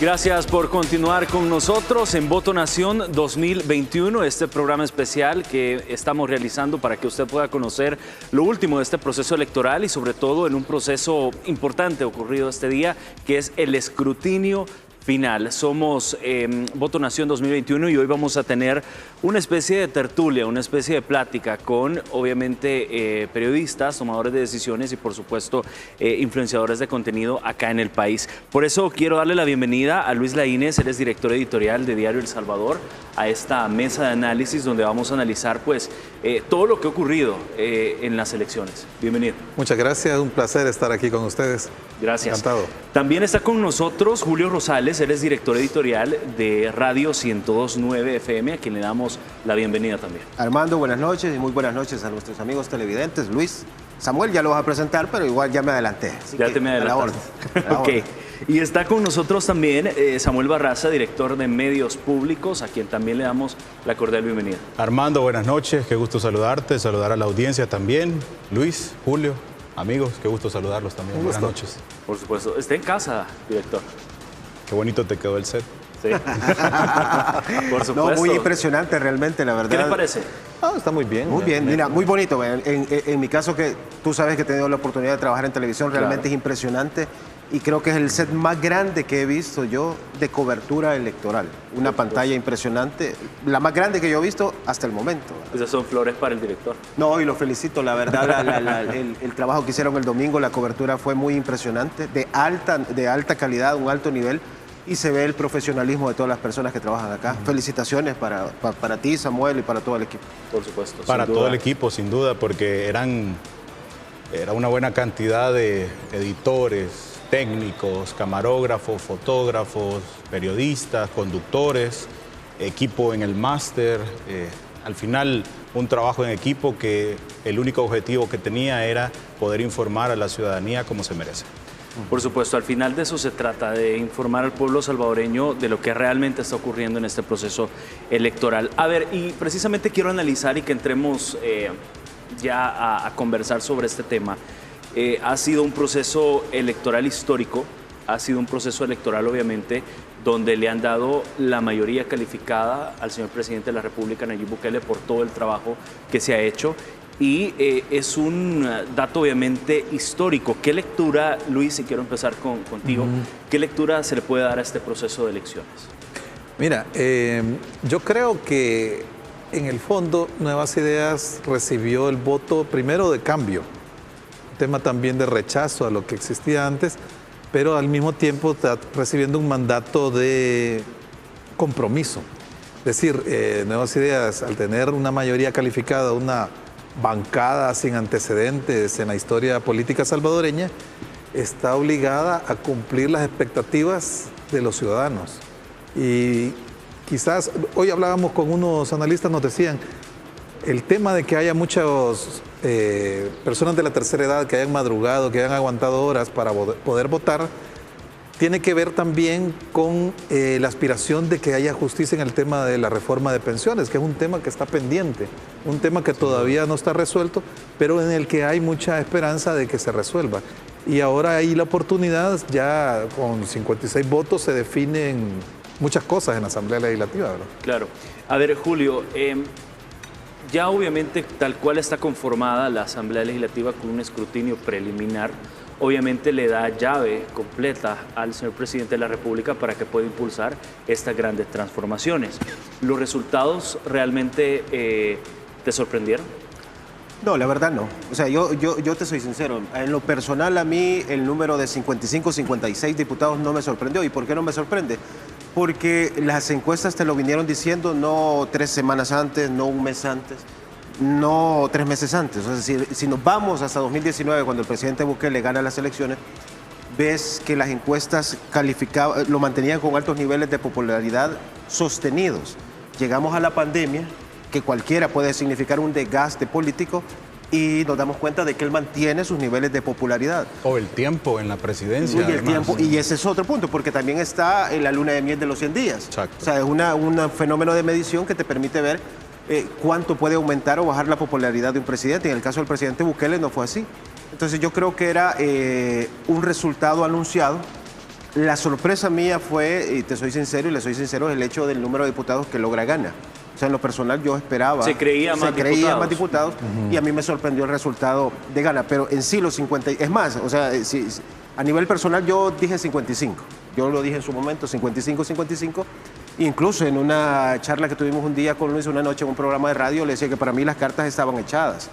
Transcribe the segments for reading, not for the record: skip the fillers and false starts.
Gracias por continuar con nosotros en Voto Nación 2021, este programa especial que estamos realizando para que usted pueda conocer lo último de este proceso electoral y sobre todo en un proceso importante ocurrido este día, que es el escrutinio final. Somos Voto Nación 2021 y hoy vamos a tener una especie de tertulia, una especie de plática con, obviamente, periodistas, tomadores de decisiones y, por supuesto, influenciadores de contenido acá en el país. Por eso quiero darle la bienvenida a Luis Laínez, él es director editorial de Diario El Salvador, a esta mesa de análisis donde vamos a analizar, pues, todo lo que ha ocurrido en las elecciones. Bienvenido. Muchas gracias, un placer estar aquí con ustedes. Gracias. Encantado. También está con nosotros Julio Rosales, él es director editorial de Radio 102.9 FM, a quien le damos la bienvenida también. Armando, buenas noches y muy buenas noches a nuestros amigos televidentes. Luis, Samuel ya lo vas a presentar, pero igual ya me adelanté. Ya te me adelantaste. Ok. Y está con nosotros también Samuel Barraza, director de Medios Públicos, a quien también le damos la cordial bienvenida. Armando, buenas noches, qué gusto saludarte, saludar a la audiencia también. Luis, Julio, amigos, qué gusto saludarlos también. Buenas noches. Por supuesto. Está en casa, director. Qué bonito te quedó el set. Sí. Por supuesto. No, muy impresionante realmente, la verdad. ¿Qué le parece? Está muy bien. Muy bien, mira, muy bonito. En mi caso, que tú sabes que he tenido la oportunidad de trabajar en televisión, realmente Claro. es impresionante. Y creo que es el set más grande que he visto yo de cobertura electoral. Una pantalla impresionante, la más grande que yo he visto hasta el momento. Esas son flores para el director. No, y lo felicito, la verdad, el trabajo que hicieron el domingo, la cobertura fue muy impresionante, de alta calidad, un alto nivel, y se ve el profesionalismo de todas las personas que trabajan acá. Felicitaciones para ti, Samuel, y para todo el equipo. Por supuesto. Para sin todo duda. el equipo, sin duda, porque era una buena cantidad de editores, técnicos, camarógrafos, fotógrafos, periodistas, conductores, equipo en el máster. Al final, un trabajo en equipo que el único objetivo que tenía era poder informar a la ciudadanía como se merece. Por supuesto, al final de eso se trata, de informar al pueblo salvadoreño de lo que realmente está ocurriendo en este proceso electoral. A ver, y precisamente quiero analizar y que entremos ya a conversar sobre este tema. Ha sido un proceso electoral histórico, ha sido un proceso electoral obviamente donde le han dado la mayoría calificada al señor presidente de la República, Nayib Bukele, por todo el trabajo que se ha hecho. Y es un dato obviamente histórico. ¿Qué lectura, Luis, y quiero empezar contigo, qué lectura se le puede dar a este proceso de elecciones? Mira, yo creo que en el fondo Nuevas Ideas recibió el voto primero de cambio, tema también de rechazo a lo que existía antes, pero al mismo tiempo está recibiendo un mandato de compromiso. Es decir, Nuevas Ideas, al tener una mayoría calificada, una bancada sin antecedentes en la historia política salvadoreña, está obligada a cumplir las expectativas de los ciudadanos. Y quizás, hoy hablábamos con unos analistas, nos decían, el tema de que haya muchas personas de la tercera edad que hayan madrugado, que hayan aguantado horas para poder votar, tiene que ver también con la aspiración de que haya justicia en el tema de la reforma de pensiones, que es un tema que está pendiente, un tema que todavía no está resuelto, pero en el que hay mucha esperanza de que se resuelva. Y ahora hay la oportunidad, ya con 56 votos se definen muchas cosas en la Asamblea Legislativa, ¿verdad? Claro. A ver, Julio, ya obviamente tal cual está conformada la Asamblea Legislativa con un escrutinio preliminar, obviamente le da llave completa al señor presidente de la República para que pueda impulsar estas grandes transformaciones. ¿Los resultados realmente te sorprendieron? No, la verdad no. O sea, yo te soy sincero. En lo personal, a mí el número de 55, 56 diputados no me sorprendió. ¿Y por qué no me sorprende? Porque las encuestas te lo vinieron diciendo no 3 semanas antes, no un mes antes, no 3 meses antes. Es decir, si nos vamos hasta 2019, cuando el presidente Bukele gana las elecciones, ves que las encuestas lo mantenían con altos niveles de popularidad sostenidos. Llegamos a la pandemia, que cualquiera puede significar un desgaste político, y nos damos cuenta de que él mantiene sus niveles de popularidad. O el tiempo en la presidencia. Y el tiempo, y ese es otro punto, porque también está en la luna de miel de los 100 días. Exacto. O sea, es un fenómeno de medición que te permite ver cuánto puede aumentar o bajar la popularidad de un presidente. En el caso del presidente Bukele no fue así. Entonces yo creo que era un resultado anunciado La sorpresa mía fue, y te soy sincero, y le soy sincero, el hecho del número de diputados que logra Gana. O sea, en lo personal yo esperaba... Se creía más diputados y a mí me sorprendió el resultado de Gana. Pero en sí los 50... Es más, o sea, a nivel personal yo dije 55. Yo lo dije en su momento, 55. Incluso en una charla que tuvimos un día con Luis, una noche en un programa de radio, le decía que para mí las cartas estaban echadas.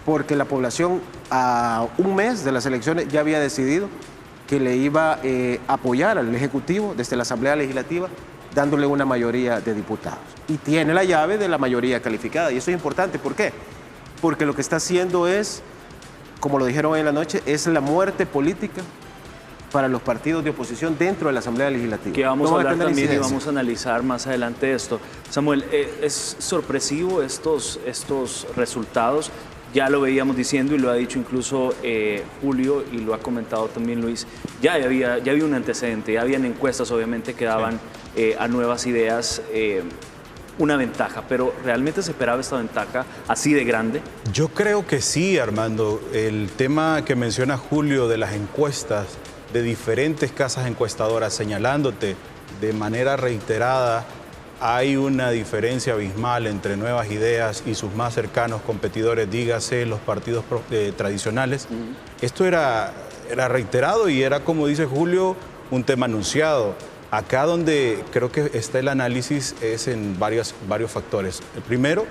Porque la población a un mes de las elecciones ya había decidido que le iba a apoyar al Ejecutivo desde la Asamblea Legislativa, dándole una mayoría de diputados. Y tiene la llave de la mayoría calificada. Y eso es importante. ¿Por qué? Porque lo que está haciendo es, como lo dijeron hoy en la noche, es la muerte política para los partidos de oposición dentro de la Asamblea Legislativa. Que vamos a hablar también y vamos a analizar más adelante esto. Samuel, es sorpresivo estos resultados. Ya lo veíamos diciendo y lo ha dicho incluso Julio y lo ha comentado también Luis. Ya había un antecedente, ya habían encuestas obviamente que daban a Nuevas Ideas una ventaja, pero ¿realmente se esperaba esta ventaja así de grande? Yo creo que sí, Armando. El tema que menciona Julio de las encuestas, de diferentes casas encuestadoras señalándote de manera reiterada, hay una diferencia abismal entre Nuevas Ideas y sus más cercanos competidores, dígase los partidos tradicionales. Esto era reiterado y era, como dice Julio, un tema anunciado. Acá donde creo que está el análisis es en varios factores. El primero,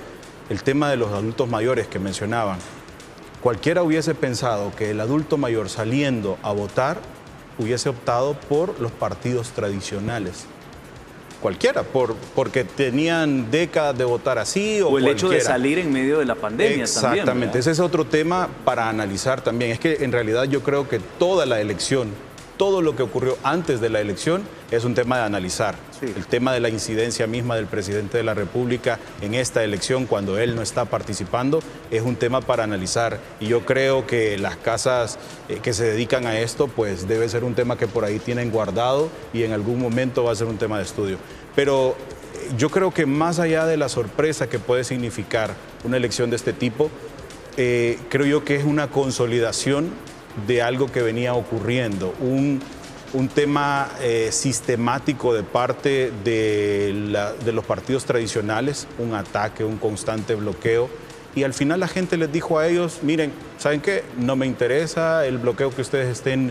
el tema de los adultos mayores que mencionaban. Cualquiera hubiese pensado que el adulto mayor saliendo a votar hubiese optado por los partidos tradicionales. Cualquiera, porque tenían décadas de votar así o el hecho de salir en medio de la pandemia. Exactamente, también, ¿verdad? Ese es otro tema para analizar también. Es que en realidad yo creo que toda la elección, todo lo que ocurrió antes de la elección es un tema de analizar. Sí. El tema de la incidencia misma del presidente de la República en esta elección cuando él no está participando es un tema para analizar. Y yo creo que las casas que se dedican a esto pues debe ser un tema que por ahí tienen guardado y en algún momento va a ser un tema de estudio. Pero yo creo que más allá de la sorpresa que puede significar una elección de este tipo, creo yo que es una consolidación de algo que venía ocurriendo, un tema sistemático de parte de los partidos tradicionales, un ataque, un constante bloqueo, y al final la gente les dijo a ellos, miren, ¿saben qué? No me interesa el bloqueo que ustedes estén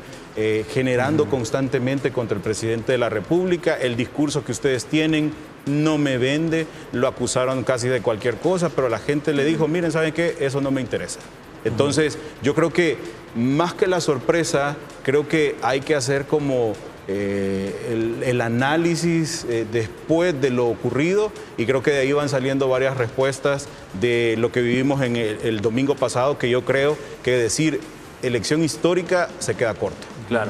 generando constantemente contra el presidente de la República, el discurso que ustedes tienen no me vende, lo acusaron casi de cualquier cosa, pero la gente le dijo, miren, ¿saben qué? Eso no me interesa. Entonces, yo creo que más que la sorpresa, creo que hay que hacer como el análisis después de lo ocurrido y creo que de ahí van saliendo varias respuestas de lo que vivimos en el domingo pasado, que yo creo que decir elección histórica se queda corto. Claro.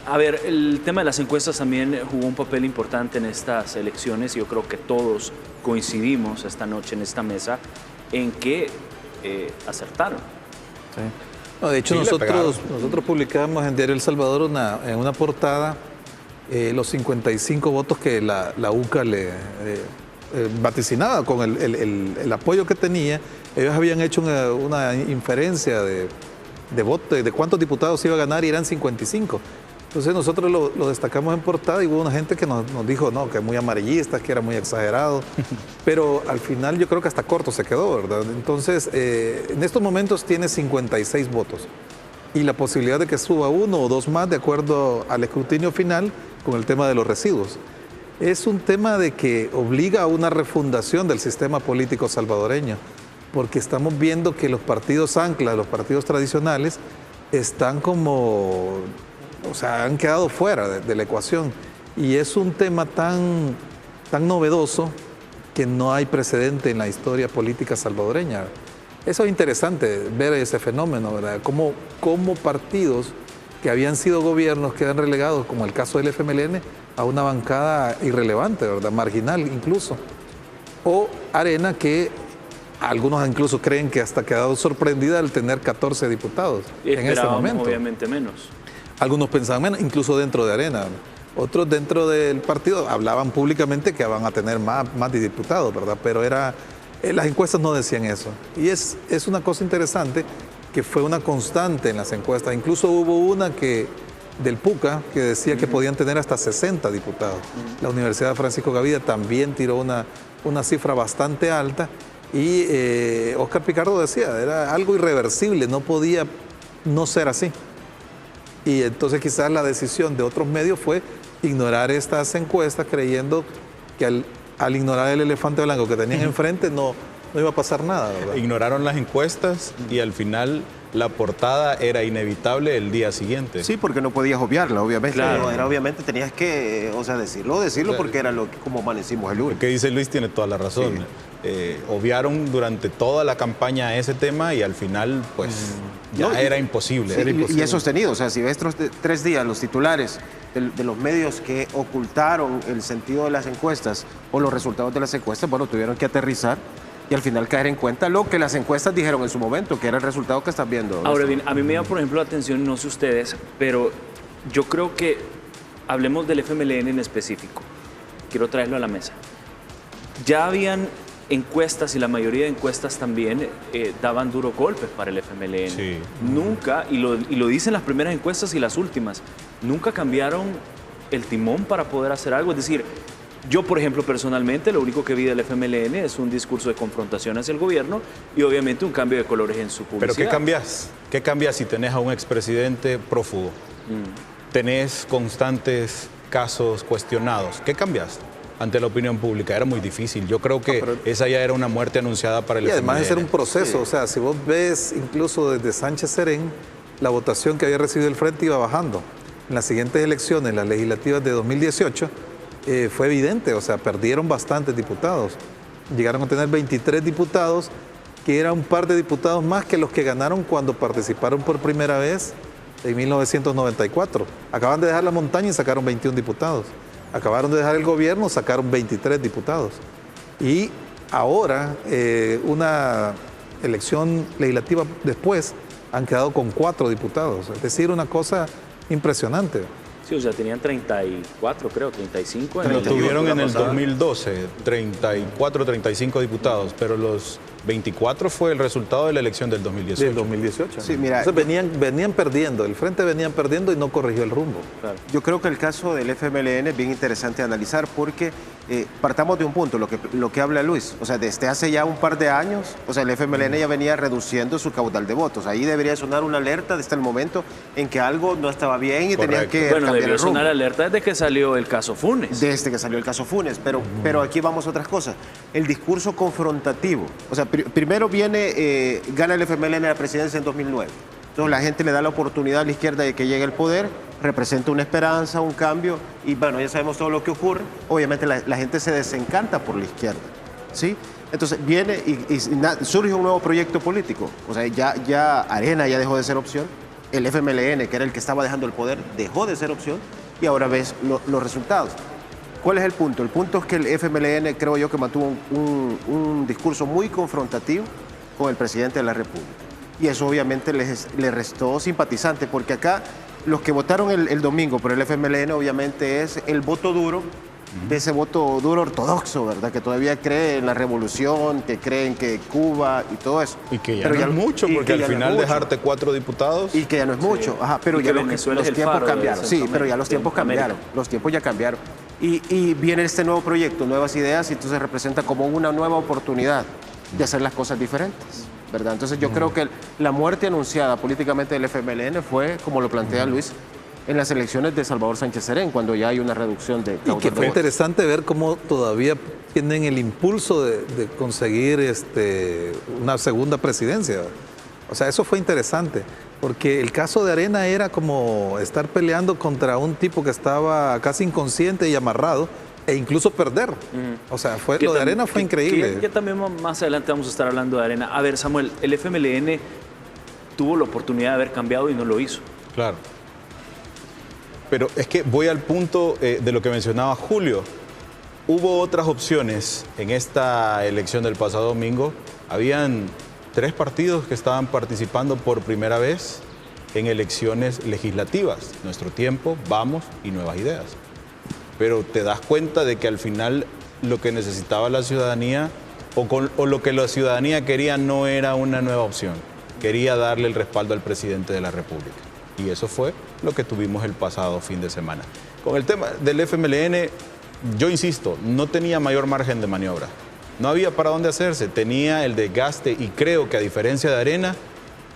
A ver, el tema de las encuestas también jugó un papel importante en estas elecciones y yo creo que todos coincidimos esta noche en esta mesa en que acertaron. Sí. No, de hecho, sí, nosotros publicamos en Diario El Salvador en una portada los 55 votos que la UCA le vaticinaba con el apoyo que tenía. Ellos habían hecho una inferencia de voto, de cuántos diputados iba a ganar y eran 55. Entonces nosotros lo destacamos en portada y hubo una gente que nos dijo no, que muy amarillistas, que era muy exagerado, pero al final yo creo que hasta corto se quedó, ¿verdad? Entonces, en estos momentos tiene 56 votos y la posibilidad de que suba uno o dos más de acuerdo al escrutinio final con el tema de los residuos. Es un tema de que obliga a una refundación del sistema político salvadoreño, porque estamos viendo que los partidos anclas, los partidos tradicionales, están como... O sea, han quedado fuera de la ecuación y es un tema tan novedoso que no hay precedente en la historia política salvadoreña. Eso es interesante, ver ese fenómeno, ¿verdad? Cómo partidos que habían sido gobiernos quedan relegados, como el caso del FMLN, a una bancada irrelevante, ¿verdad? Marginal incluso. O Arena, que algunos incluso creen que hasta ha quedado sorprendida al tener 14 diputados en este momento. Obviamente menos. Algunos pensaban menos, incluso dentro de Arena. Otros dentro del partido hablaban públicamente que van a tener más diputados, ¿verdad? Pero las encuestas no decían eso. Y es una cosa interesante que fue una constante en las encuestas. Incluso hubo una que del PUCA, que decía que podían tener hasta 60 diputados. La Universidad de Francisco Gavida también tiró una cifra bastante alta y Óscar Picardo decía, era algo irreversible, no podía no ser así. Y entonces quizás la decisión de otros medios fue ignorar estas encuestas creyendo que al ignorar el elefante blanco que tenían enfrente no iba a pasar nada, ¿verdad? Ignoraron las encuestas y al final la portada era inevitable el día siguiente. Sí, porque no podías obviarla, obviamente. Claro. Era, obviamente tenías que, decirlo porque era como amanecimos el lunes. Lo que dice Luis tiene toda la razón. Obviaron durante toda la campaña ese tema y al final, pues, era imposible. Sí, y es sostenido. O sea, si ves 3 días los titulares de los medios que ocultaron el sentido de las encuestas o los resultados de las encuestas, bueno, tuvieron que aterrizar y al final caer en cuenta lo que las encuestas dijeron en su momento, que era el resultado que estás viendo. Ahora bien, a mí me llama, por ejemplo, la atención, no sé ustedes, pero yo creo que hablemos del FMLN en específico. Quiero traerlo a la mesa. Ya habían encuestas y la mayoría de encuestas también daban duros golpes para el FMLN. Sí. Nunca, y lo dicen las primeras encuestas y las últimas, nunca cambiaron el timón para poder hacer algo. Es decir, yo, por ejemplo, personalmente, lo único que vi del FMLN es un discurso de confrontación hacia el gobierno y obviamente un cambio de colores en su publicidad. ¿Pero qué cambias? ¿Qué cambias si tenés a un expresidente prófugo? Tenés constantes casos cuestionados. ¿Qué cambias ante la opinión pública? Era muy difícil. Yo creo que esa ya era una muerte anunciada para el FMLN. Y además de ser un proceso, o sea, si vos ves incluso desde Sánchez Serén, la votación que había recibido el Frente iba bajando. En las siguientes elecciones, las legislativas de 2018, fue evidente, o sea, perdieron bastantes diputados. Llegaron a tener 23 diputados, que era un par de diputados más que los que ganaron cuando participaron por primera vez en 1994. Acaban de dejar la montaña y sacaron 21 diputados. Acabaron de dejar el gobierno, sacaron 23 diputados. Y ahora, una elección legislativa después, han quedado con 4 diputados. Es decir, una cosa impresionante. Sí, o sea, tenían 34, creo, 35. Lo tuvieron en el 2012, 34, 35 diputados, pero los 24 fue el resultado de la elección del 2018. Del 2018. Sí, mira, entonces venían perdiendo, el Frente venían perdiendo y no corrigió el rumbo. Claro. yo creo que el caso del FMLN es bien interesante analizar porque partamos de un punto, lo que habla Luis, o sea, desde hace ya un par de años, o sea, el FMLN ya venía reduciendo su caudal de votos. Ahí debería sonar una alerta desde el momento en que algo no estaba bien y tenían que Bueno, cambiar debió el rumbo. sonar alerta desde que salió el caso Funes. Desde que salió el caso Funes, pero aquí vamos a otras cosas. El discurso confrontativo, o sea, primero gana el FMLN la presidencia en 2009. Entonces la gente le da la oportunidad a la izquierda de que llegue al poder, representa una esperanza, un cambio, y bueno, ya sabemos todo lo que ocurre. Obviamente la gente se desencanta por la izquierda, ¿sí? Entonces viene y surge un nuevo proyecto político. O sea, ya Arena ya dejó de ser opción, el FMLN, que era el que estaba dejando el poder, dejó de ser opción, y ahora ves los resultados. ¿Cuál es el punto? El punto es que el FMLN, creo yo, que mantuvo un discurso muy confrontativo con el presidente de la República. Y eso obviamente le restó simpatizante, porque acá los que votaron el domingo por el FMLN obviamente es el voto duro, de ese voto duro ortodoxo, ¿verdad? Que todavía cree en la revolución, que creen que Cuba y todo eso. Y que ya no es mucho, porque al final dejarte 4 diputados... Y que ya no es mucho, ajá, pero Y ya que Venezuela es el tiempos faro de cambiaron. Sí, pero ya los tiempos cambiaron, los tiempos ya cambiaron. Y viene este nuevo proyecto, nuevas ideas, y entonces representa como una nueva oportunidad de hacer las cosas diferentes, ¿verdad? Entonces yo creo que la muerte anunciada políticamente del FMLN fue, como lo plantea Luis, en las elecciones de Salvador Sánchez Serén, cuando ya hay una reducción de caudal Y que de fue votos. interesante ver cómo todavía tienen el impulso de conseguir una segunda presidencia. O sea, eso fue interesante, porque el caso de Arena era como estar peleando contra un tipo que estaba casi inconsciente y amarrado, e incluso perder. O sea, lo de Arena fue increíble. Ya también más adelante vamos a estar hablando de Arena. A ver, Samuel, el FMLN tuvo la oportunidad de haber cambiado y no lo hizo. Claro. Pero es que voy al punto de lo que mencionaba Julio. Hubo otras opciones en esta elección del pasado domingo. Habían 3 partidos que estaban participando por primera vez en elecciones legislativas. Nuestro Tiempo, Vamos y Nuevas Ideas. Pero te das cuenta de que al final lo que necesitaba la ciudadanía o lo que la ciudadanía quería no era una nueva opción. Quería darle el respaldo al presidente de la República. Y eso fue lo que tuvimos el pasado fin de semana. Con el tema del FMLN, yo insisto, no tenía mayor margen de maniobra. No había para dónde hacerse, tenía el desgaste y creo que a diferencia de Arena,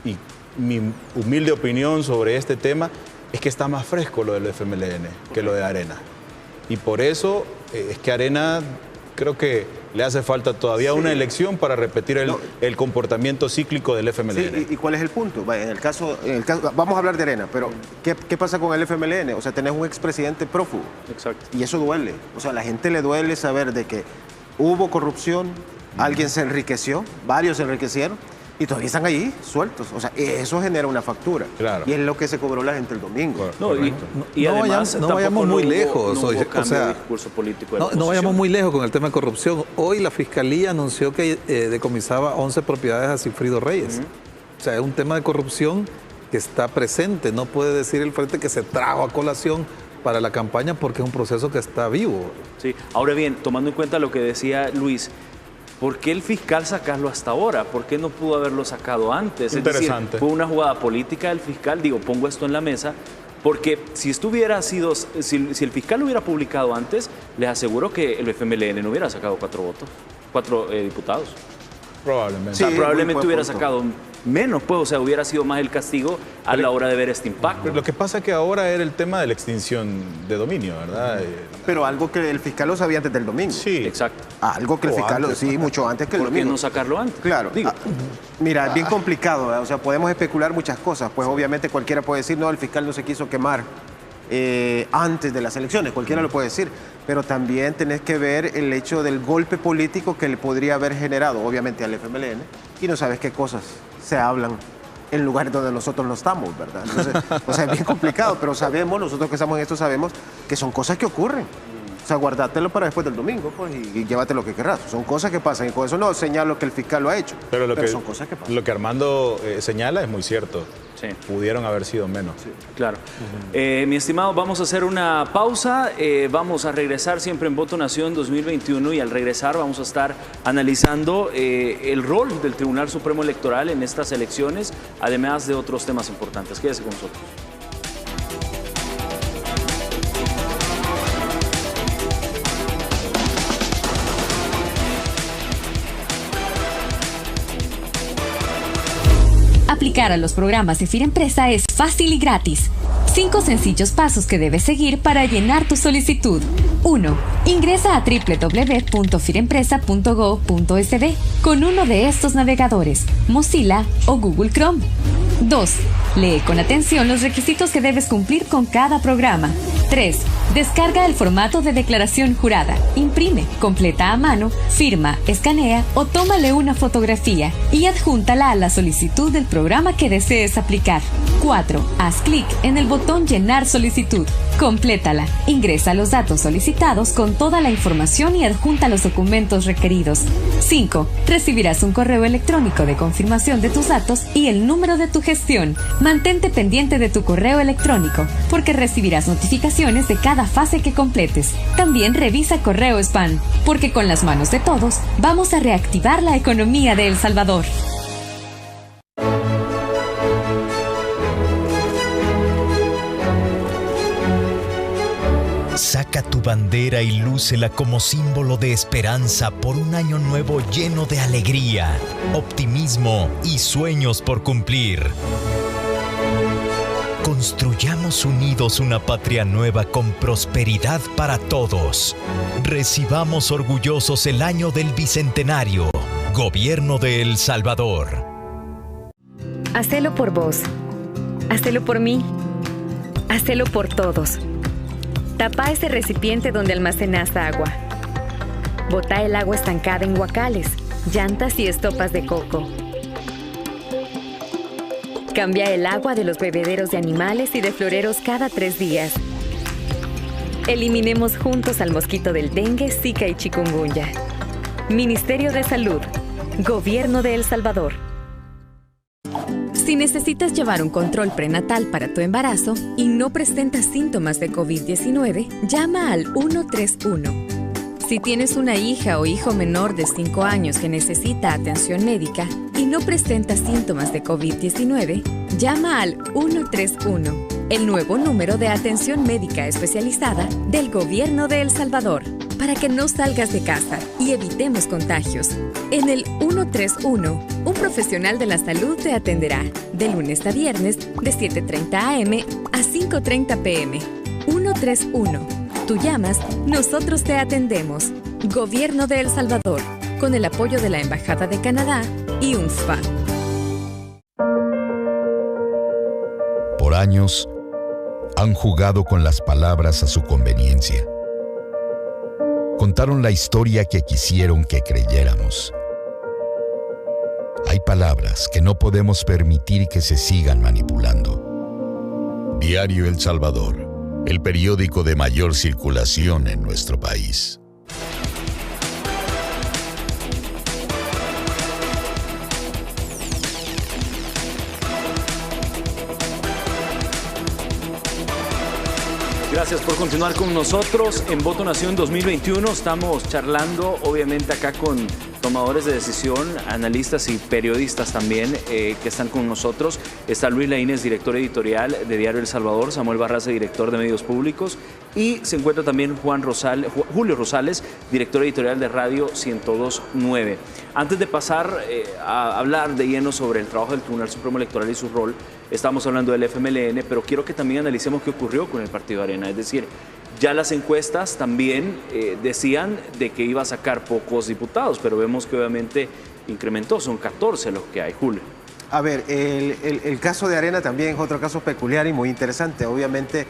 y mi humilde opinión sobre este tema, es que está más fresco lo del FMLN que lo de Arena. Y por eso es que Arena creo que le hace falta todavía una elección para repetir el comportamiento cíclico del FMLN. Sí, ¿y cuál es el punto? En el caso, vamos a hablar de Arena, pero ¿qué pasa con el FMLN? O sea, tenés un expresidente prófugo. Exacto. Y eso duele. O sea, a la gente le duele saber de que hubo corrupción, alguien se enriqueció, varios se enriquecieron, y todavía están ahí sueltos. O sea, eso genera una factura. Claro. Y es lo que se cobró la gente el domingo. Y además no vayamos muy lejos. No hubo cambio de discurso político de la no vayamos oposición. muy lejos con el tema de corrupción. Hoy la Fiscalía anunció que decomisaba 11 propiedades a Sigfrido Reyes. O sea, es un tema de corrupción que está presente. No puede decir el frente que se trajo a colación para la campaña porque es un proceso que está vivo. Sí. Ahora bien, tomando en cuenta lo que decía Luis, ¿por qué el fiscal sacarlo hasta ahora? ¿Por qué no pudo haberlo sacado antes? Interesante. Es decir, fue una jugada política del fiscal, pongo esto en la mesa, porque si el fiscal lo hubiera publicado antes, les aseguro que el FMLN no hubiera sacado 4 diputados. Probablemente. O sea, Sí, probablemente muy buen hubiera punto. sacado menos, pues, o sea, hubiera sido más el castigo a la hora de ver este impacto. Lo que pasa es que ahora era el tema de la extinción de dominio, ¿verdad? Pero algo que el fiscal lo sabía antes del domingo. Sí. Exacto. Algo que el O fiscal antes, sí, mucho antes que el ¿Por qué domingo. no sacarlo antes? Claro. Digo, Mira, es bien complicado, ¿verdad? O sea, podemos especular muchas cosas. Pues obviamente cualquiera puede decir, no, el fiscal no se quiso quemar antes de las elecciones, cualquiera lo puede decir. Pero también tenés que ver el hecho del golpe político que le podría haber generado, obviamente, al FMLN, y no sabes qué cosas se hablan en lugares donde nosotros no estamos, ¿verdad? Entonces, o sea, es bien complicado, pero sabemos, nosotros que estamos en esto sabemos que son cosas que ocurren. O sea, guardátelo para después del domingo, pues, y llévate lo que querrás. Son cosas que pasan, y con eso no señalo que el fiscal lo ha hecho, Pero son cosas que pasan. lo que Armando señala es muy cierto. Sí. Pudieron haber sido menos. Claro. Mi estimado, vamos a hacer una pausa. Vamos a regresar siempre en Voto Nación 2021 y al regresar vamos a estar analizando el rol del Tribunal Supremo Electoral en estas elecciones, además de otros temas importantes. Quédese con nosotros. Aplicar a los programas de Firempresa es fácil y gratis. 5 sencillos pasos que debes seguir para llenar tu solicitud. 1. Ingresa a www.firempresa.go.sb con uno de estos navegadores, Mozilla o Google Chrome. 2. Lee con atención los requisitos que debes cumplir con cada programa. 3. Descarga el formato de declaración jurada, imprime, completa a mano, firma, escanea o tómale una fotografía y adjúntala a la solicitud del programa que desees aplicar. 4. Haz clic en el botón Llenar solicitud. Complétala. Ingresa los datos solicitados con toda la información y adjunta los documentos requeridos. 5. Recibirás un correo electrónico de confirmación de tus datos y el número de tu gestión. Mantente pendiente de tu correo electrónico, porque recibirás notificaciones de cada fase que completes. También revisa correo spam, porque con las manos de todos vamos a reactivar la economía de El Salvador. Saca tu bandera y lúcela como símbolo de esperanza por un año nuevo lleno de alegría, optimismo y sueños por cumplir. Construyamos unidos una patria nueva con prosperidad para todos. Recibamos orgullosos el año del Bicentenario. Gobierno de El Salvador. Hacelo por vos. Hacelo por mí. Hacelo por todos. Tapa ese recipiente donde almacenas agua. Bota el agua estancada en guacales, llantas y estopas de coco. Cambia el agua de los bebederos de animales y de floreros cada 3 días. Eliminemos juntos al mosquito del dengue, zika y chikungunya. Ministerio de Salud. Gobierno de El Salvador. Si necesitas llevar un control prenatal para tu embarazo y no presentas síntomas de COVID-19, llama al 131. Si tienes una hija o hijo menor de 5 años que necesita atención médica y no presenta síntomas de COVID-19, llama al 131, el nuevo número de atención médica especializada del Gobierno de El Salvador, para que no salgas de casa y evitemos contagios. En el 131, un profesional de la salud te atenderá de lunes a viernes de 7:30 a.m. a 5:30 p.m. 131. Tú llamas, nosotros te atendemos. Gobierno de El Salvador, con el apoyo de la Embajada de Canadá y UNSPA. Por años, han jugado con las palabras a su conveniencia. Contaron la historia que quisieron que creyéramos. Hay palabras que no podemos permitir que se sigan manipulando. Diario El Salvador, el periódico de mayor circulación en nuestro país. Gracias por continuar con nosotros en Voto Nación 2021. Estamos charlando, obviamente, acá con tomadores de decisión, analistas y periodistas también que están con nosotros. Está Luis Laínez, director editorial de Diario El Salvador, Samuel Barraza, director de Medios Públicos, y se encuentra también Julio Rosales, director editorial de Radio 102.9. Antes de pasar a hablar de lleno sobre el trabajo del Tribunal Supremo Electoral y su rol, estamos hablando del FMLN, pero quiero que también analicemos qué ocurrió con el Partido Arena. Es decir, ya las encuestas también decían de que iba a sacar pocos diputados, pero vemos que obviamente incrementó, son 14 los que hay. Julio. A ver, el caso de Arena también es otro caso peculiar y muy interesante. Obviamente,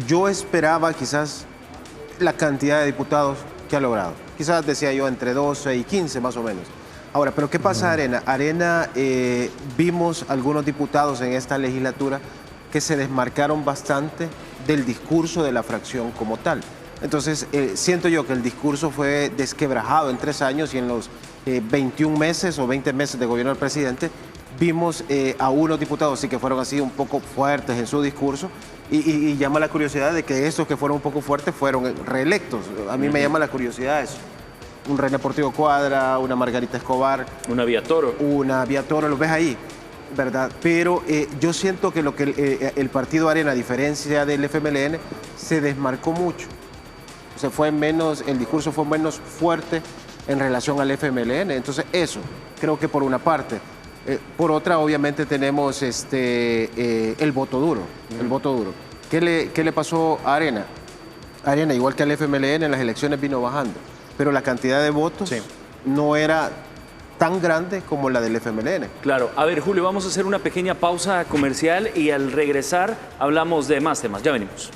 yo esperaba quizás la cantidad de diputados que ha logrado. Quizás decía yo entre 12 y 15 más o menos. Ahora, ¿pero qué pasa Arena? Arena, vimos algunos diputados en esta legislatura que se desmarcaron bastante del discurso de la fracción como tal. Entonces, siento yo que el discurso fue desquebrajado en 3 años y en los 21 meses o 20 meses de gobierno del presidente, vimos a unos diputados sí que fueron así un poco fuertes en su discurso y llama la curiosidad de que esos que fueron un poco fuertes fueron reelectos. A mí me llama la curiosidad eso. Un René Portillo Cuadra, una Margarita Escobar. Una Viatoro. Una Viatoro, lo ves ahí, ¿verdad? Pero yo siento que lo que el Partido Arena, a diferencia del FMLN, se desmarcó mucho. O sea, el discurso fue menos fuerte en relación al FMLN. Entonces, eso, creo que por una parte. Por otra, obviamente, tenemos el voto duro. El voto duro. ¿Qué le pasó a Arena? Arena, igual que al FMLN, en las elecciones vino bajando. Pero la cantidad de votos no era tan grande como la del FMLN. Claro. A ver, Julio, vamos a hacer una pequeña pausa comercial y al regresar hablamos de más temas. Ya venimos.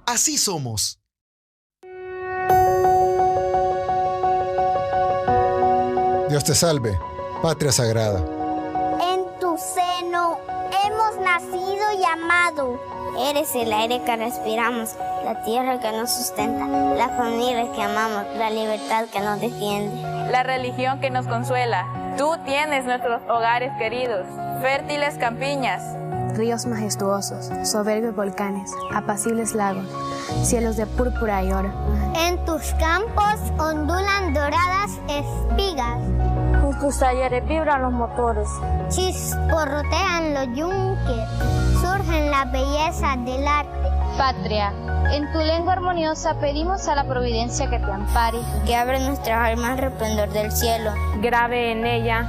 Así somos. Dios te salve, patria sagrada. En tu seno hemos nacido y amado. Eres el aire que respiramos, la tierra que nos sustenta, la familia que amamos, la libertad que nos defiende, la religión que nos consuela. Tú tienes nuestros hogares queridos, fértiles campiñas, ríos majestuosos, soberbios volcanes, apacibles lagos, cielos de púrpura y oro. En tus campos ondulan doradas espigas. En tus talleres vibran los motores. Chisporrotean los yunques. Surgen las bellezas del arte. Patria, en tu lengua armoniosa pedimos a la providencia que te ampare. Que abra nuestras almas al resplandor del cielo. Grave en ella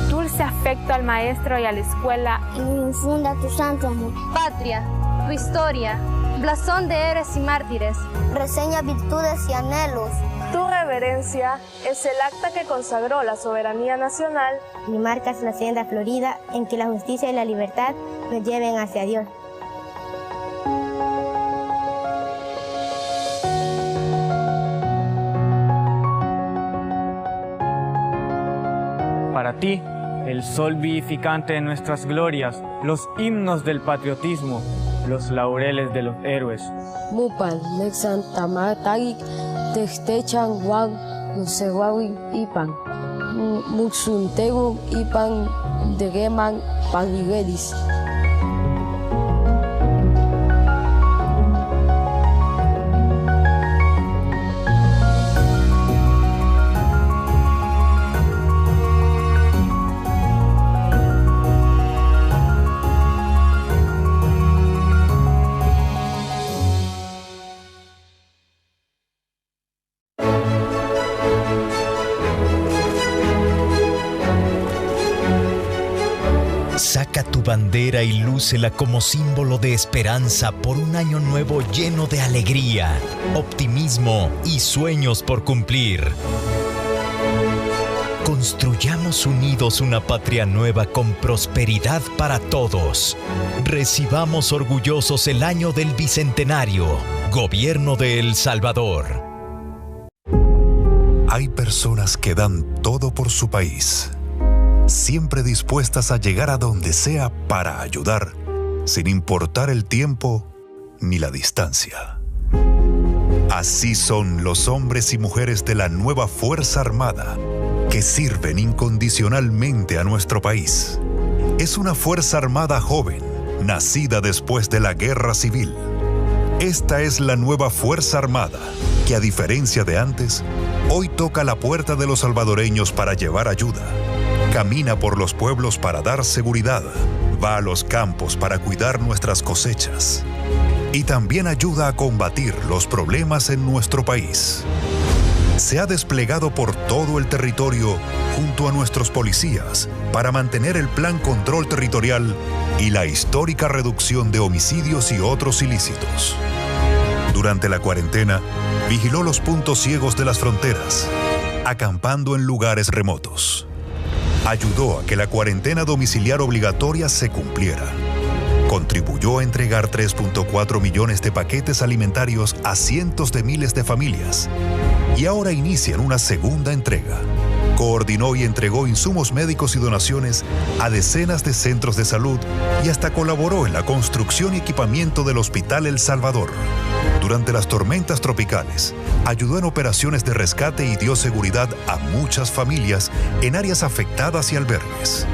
tu ese afecto al maestro y a la escuela. Infunda tu santo amor. Patria, tu historia, blasón de héroes y mártires. Reseña virtudes y anhelos. Tu reverencia es el acta que consagró la soberanía nacional y marcas la senda florida en que la justicia y la libertad nos lleven hacia Dios. Para ti, el sol vivificante de nuestras glorias, los himnos del patriotismo, los laureles de los héroes. Mupan, Nexan, Tamatagik, Textechan, Juan, Nusehuawi, Ipan, Muxuntegu, Ipan, Degeman, Paniguelis. Saca tu bandera y lúcela como símbolo de esperanza por un año nuevo lleno de alegría, optimismo y sueños por cumplir. Construyamos unidos una patria nueva con prosperidad para todos. Recibamos orgullosos el año del Bicentenario. Gobierno de El Salvador. Hay personas que dan todo por su país, siempre dispuestas a llegar a donde sea para ayudar, sin importar el tiempo ni la distancia. Así son los hombres y mujeres de la nueva Fuerza Armada, que sirven incondicionalmente a nuestro país. Es una Fuerza Armada joven, nacida después de la Guerra Civil. Esta es la nueva Fuerza Armada, que a diferencia de antes, hoy toca la puerta de los salvadoreños para llevar ayuda. Camina por los pueblos para dar seguridad, va a los campos para cuidar nuestras cosechas y también ayuda a combatir los problemas en nuestro país. Se ha desplegado por todo el territorio junto a nuestros policías para mantener el Plan Control Territorial y la histórica reducción de homicidios y otros ilícitos. Durante la cuarentena, vigiló los puntos ciegos de las fronteras, acampando en lugares remotos. Ayudó a que la cuarentena domiciliar obligatoria se cumpliera. Contribuyó a entregar 3.4 millones de paquetes alimentarios a cientos de miles de familias. Y ahora inician una segunda entrega. Coordinó y entregó insumos médicos y donaciones a decenas de centros de salud y hasta colaboró en la construcción y equipamiento del Hospital El Salvador. Durante las tormentas tropicales, ayudó en operaciones de rescate y dio seguridad a muchas familias en áreas afectadas y albergues.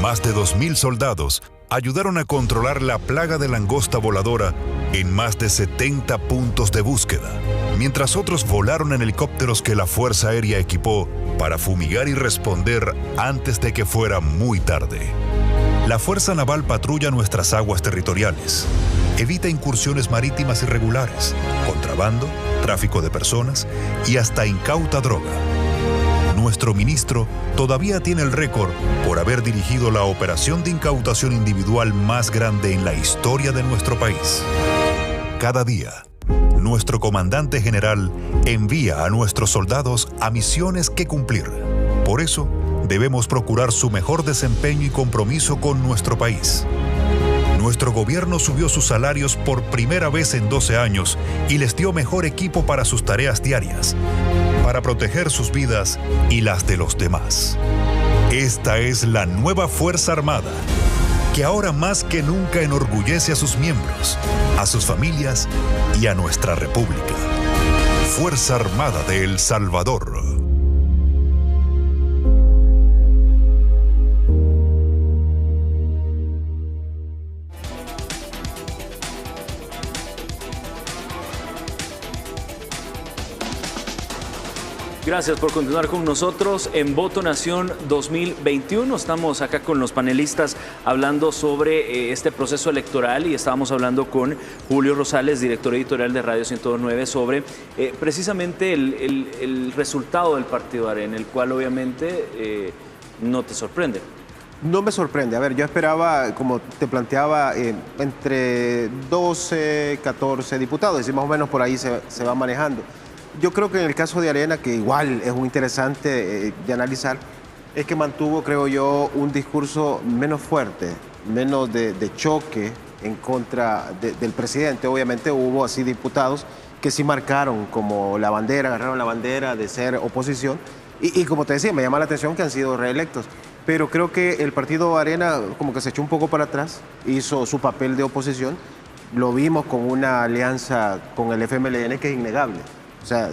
Más de 2.000 soldados ayudaron a controlar la plaga de langosta voladora en más de 70 puntos de búsqueda, mientras otros volaron en helicópteros que la Fuerza Aérea equipó para fumigar y responder antes de que fuera muy tarde. La Fuerza Naval patrulla nuestras aguas territoriales, evita incursiones marítimas irregulares, contrabando, tráfico de personas y hasta incauta droga. Nuestro ministro todavía tiene el récord por haber dirigido la operación de incautación individual más grande en la historia de nuestro país. Cada día, nuestro comandante general envía a nuestros soldados a misiones que cumplir. Por eso, debemos procurar su mejor desempeño y compromiso con nuestro país. Nuestro gobierno subió sus salarios por primera vez en 12 años y les dio mejor equipo para sus tareas diarias, para proteger sus vidas y las de los demás. Esta es la nueva Fuerza Armada, que ahora más que nunca enorgullece a sus miembros, a sus familias y a nuestra República. Fuerza Armada de El Salvador. Gracias por continuar con nosotros en Voto Nación 2021. Estamos acá con los panelistas hablando sobre este proceso electoral y estábamos hablando con Julio Rosales, director editorial de Radio 109, sobre precisamente el resultado del partido ARE, en el cual obviamente no te sorprende. No me sorprende. A ver, yo esperaba, como te planteaba, entre 12, 14 diputados, y más o menos por ahí se va manejando. Yo creo que en el caso de Arena, que igual es muy interesante de analizar, es que mantuvo, creo yo, un discurso menos fuerte, menos de choque en contra del presidente. Obviamente hubo así diputados que sí marcaron como la bandera, agarraron la bandera de ser oposición, y como te decía, me llama la atención que han sido reelectos. Pero creo que el partido Arena como que se echó un poco para atrás, hizo su papel de oposición. Lo vimos con una alianza con el FMLN que es innegable. O sea,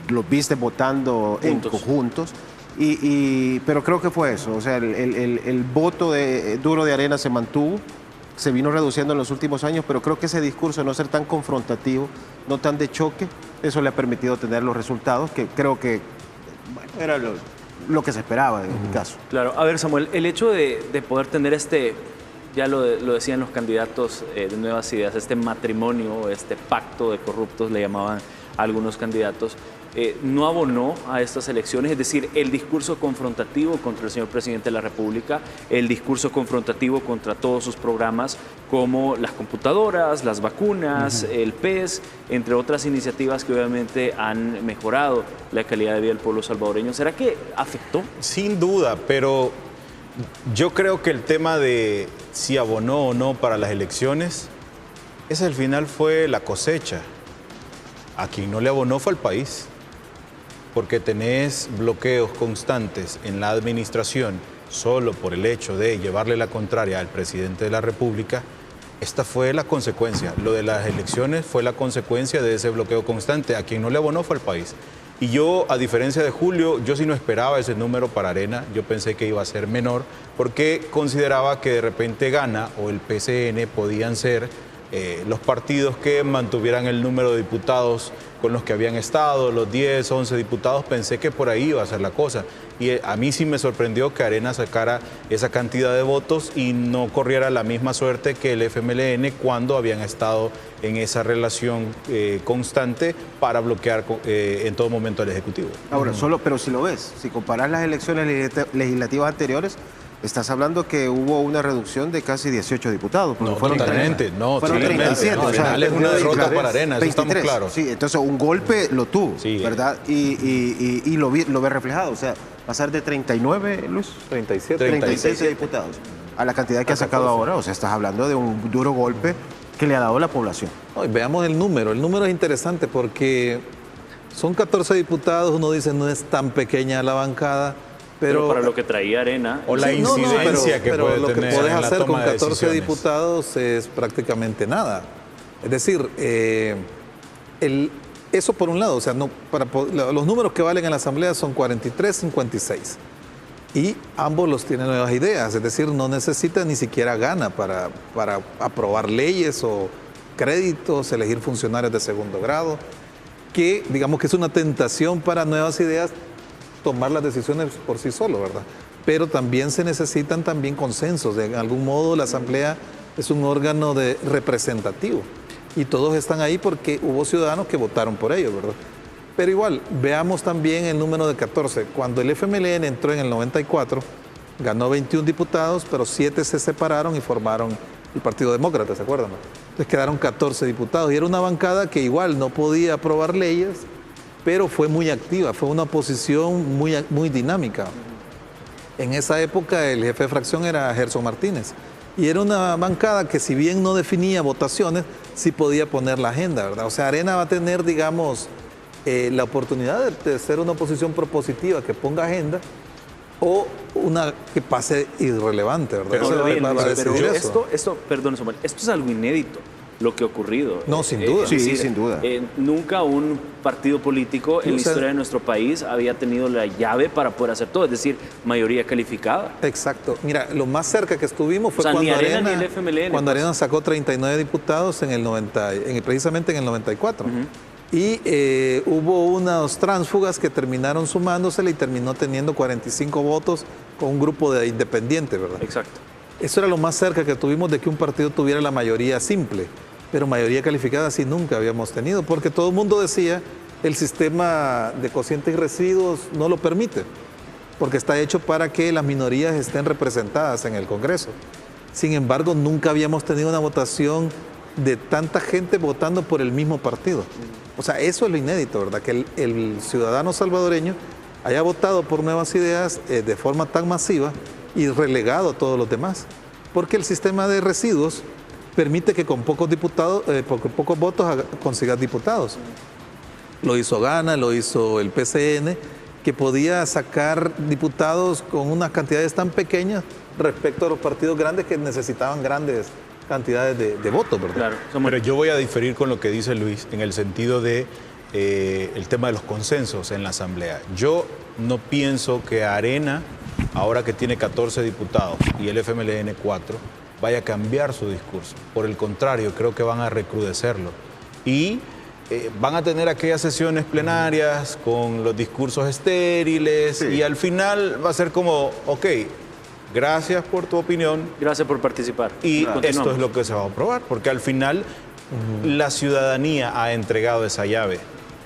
los viste votando en conjuntos. Pero creo que fue eso. O sea, el voto duro de Arena se mantuvo, se vino reduciendo en los últimos años, pero creo que ese discurso de no ser tan confrontativo, no tan de choque, eso le ha permitido tener los resultados que creo que bueno, era lo que se esperaba en mi caso. Claro, a ver Samuel, el hecho de poder tener ya lo decían los candidatos de Nuevas Ideas, este matrimonio, este pacto de corruptos le llamaban a algunos candidatos, no abonó a estas elecciones, es decir, el discurso confrontativo contra el señor presidente de la República, el discurso confrontativo contra todos sus programas como las computadoras, las vacunas, el PES, entre otras iniciativas que obviamente han mejorado la calidad de vida del pueblo salvadoreño. ¿Será que afectó? Sin duda, pero yo creo que el tema de si abonó o no para las elecciones, ese al final fue la cosecha. A quien no le abonó fue al país, porque tenés bloqueos constantes en la administración solo por el hecho de llevarle la contraria al presidente de la República. Esta fue la consecuencia. Lo de las elecciones fue la consecuencia de ese bloqueo constante. A quien no le abonó fue al país. Y yo, a diferencia de Julio, yo sí no esperaba ese número para Arena. Yo pensé que iba a ser menor, porque consideraba que de repente Gana o el PCN podían ser los partidos que mantuvieran el número de diputados con los que habían estado, los 10, 11 diputados. Pensé que por ahí iba a ser la cosa. Y a mí sí me sorprendió que Arena sacara esa cantidad de votos y no corriera la misma suerte que el FMLN cuando habían estado en esa relación constante para bloquear en todo momento al Ejecutivo. Ahora, pero si lo ves, si comparas las elecciones legislativas anteriores, estás hablando que hubo una reducción de casi 18 diputados. No, fueron totalmente. No, fueron 37. No, o sea, es una derrota para Arena, eso 23, estamos claros. Sí, entonces un golpe lo tuvo, sí, ¿verdad? Y lo ve reflejado. O sea, pasar de 39, Luis, 37 diputados a la cantidad que ha sacado ahora. O sea, estás hablando de un duro golpe que le ha dado la población. No, y veamos el número. El número es interesante porque son 14 diputados. Uno dice, no es tan pequeña la bancada. Pero para lo que traía Arena. O la incidencia que puede lo que tener puedes en la hacer toma con 14 decisiones. diputados es prácticamente nada. Es decir, eso por un lado, o sea, los números que valen en la Asamblea son 43, 56. Y ambos los tienen Nuevas Ideas, es decir, no necesita ni siquiera Gana para aprobar leyes o créditos, elegir funcionarios de segundo grado, que digamos que es una tentación para Nuevas Ideas tomar las decisiones por sí solo, ¿verdad? Pero también se necesitan también consensos. De algún modo la Asamblea es un órgano representativo y todos están ahí porque hubo ciudadanos que votaron por ellos, ¿verdad? Pero igual, veamos también el número de 14. Cuando el FMLN entró en el 94, ganó 21 diputados, pero 7 se separaron y formaron el Partido Demócrata, ¿se acuerdan? Entonces quedaron 14 diputados y era una bancada que igual no podía aprobar leyes, pero fue muy activa, fue una oposición muy dinámica. En esa época el jefe de fracción era Gerson Martínez y era una bancada que si bien no definía votaciones, sí podía poner la agenda, ¿verdad? O sea, Arena va a tener, digamos, la oportunidad de ser una oposición propositiva que ponga agenda o una que pase irrelevante, ¿verdad? Perdón, Samuel, esto es algo inédito. Lo que ha ocurrido. No, sin duda. Sí, sin duda. Nunca un partido político en la historia de nuestro país había tenido la llave para poder hacer todo, es decir, mayoría calificada. Exacto. Mira, lo más cerca que estuvimos fue cuando Arena sacó 39 diputados precisamente en el 94. Y hubo unas tránsfugas que terminaron sumándosele y terminó teniendo 45 votos con un grupo de independientes, ¿verdad? Exacto. Eso era lo más cerca que tuvimos de que un partido tuviera la mayoría simple. Pero mayoría calificada sí nunca habíamos tenido, porque todo el mundo decía el sistema de cocientes y residuos no lo permite. porque está hecho para que las minorías estén representadas en el Congreso. Sin embargo, nunca habíamos tenido una votación de tanta gente votando por el mismo partido. O sea, eso es lo inédito, ¿verdad? Que el ciudadano salvadoreño haya votado por Nuevas Ideas de forma tan masiva y relegado a todos los demás. Porque el sistema de residuos permite que con pocos diputados, con pocos votos consigas diputados. Lo hizo Gana, lo hizo el PCN, que podía sacar diputados con unas cantidades tan pequeñas respecto a los partidos grandes que necesitaban grandes cantidades de votos, ¿verdad? Claro. Pero yo voy a diferir con lo que dice Luis en el sentido de el tema de los consensos en la Asamblea. Yo no pienso que Arena, ahora que tiene 14 diputados y el FMLN 4, vaya a cambiar su discurso. Por el contrario, creo que van a recrudecerlo. Y van a tener aquellas sesiones plenarias con los discursos estériles, sí, y al final va a ser como, ok, gracias por tu opinión. Gracias por participar. Y esto es lo que se va a aprobar, porque al final la ciudadanía ha entregado esa llave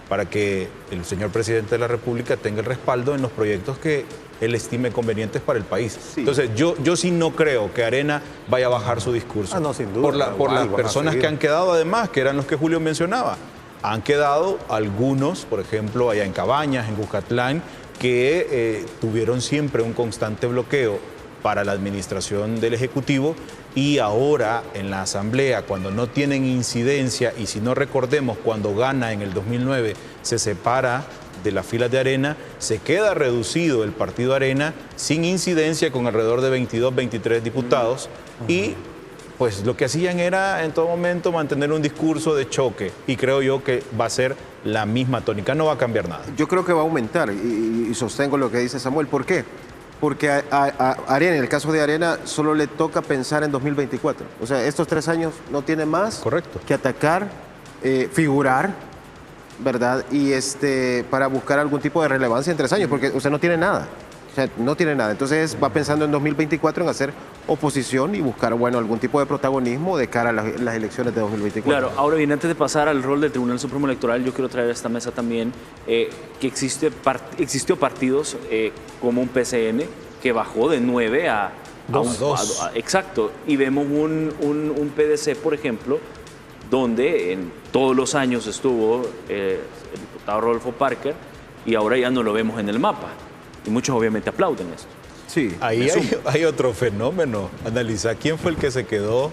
para que el señor presidente de la República tenga el respaldo en los proyectos que él estime convenientes para el país. Sí. Entonces, yo sí no creo que Arena vaya a bajar su discurso. No, sin duda. Por las personas que han quedado, además, que eran los que Julio mencionaba. Han quedado algunos, por ejemplo, allá en Cabañas, en Cuscatlán, que tuvieron siempre un constante bloqueo para la administración del Ejecutivo, y ahora en la Asamblea, cuando no tienen incidencia, y si no recordemos, cuando Gana en el 2009 se separa de las filas de Arena, se queda reducido el partido Arena sin incidencia con alrededor de 22, 23 diputados, y pues lo que hacían era en todo momento mantener un discurso de choque, y creo yo que va a ser la misma tónica, no va a cambiar nada. Yo creo que va a aumentar, y sostengo lo que dice Samuel. ¿Por qué? Porque a Arena, en el caso de Arena, solo le toca pensar en 2024. O sea, estos 3 años no tiene más que atacar, figurar, ¿verdad? Y para buscar algún tipo de relevancia en 3 años, porque usted no tiene nada. O sea, no tiene nada. Entonces va pensando en 2024 en hacer oposición y buscar, bueno, algún tipo de protagonismo de cara a las elecciones de 2024. Claro, ahora bien, antes de pasar al rol del Tribunal Supremo Electoral, yo quiero traer a esta mesa también que existió partidos como un PCN que bajó de 9 a 2. Exacto, y vemos un PDC, por ejemplo, donde en todos los años estuvo el diputado Rodolfo Parker, y ahora ya no lo vemos en el mapa. Y muchos obviamente aplauden esto. Sí. Ahí hay otro fenómeno. Analiza quién fue el que se quedó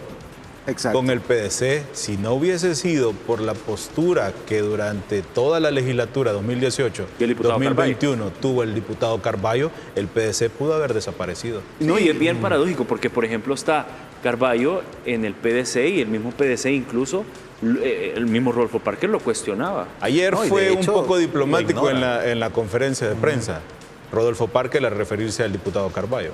con el PDC. Si no hubiese sido por la postura que durante toda la legislatura 2018-2021 tuvo el diputado Carballo, el PDC pudo haber desaparecido. No, y es bien paradójico, porque por ejemplo está Carballo en el PDC, y el mismo PDC incluso, el mismo Rodolfo Parker lo cuestionaba. Ayer fue un poco diplomático en la conferencia de prensa. Rodolfo Parker al referirse al diputado Carballo.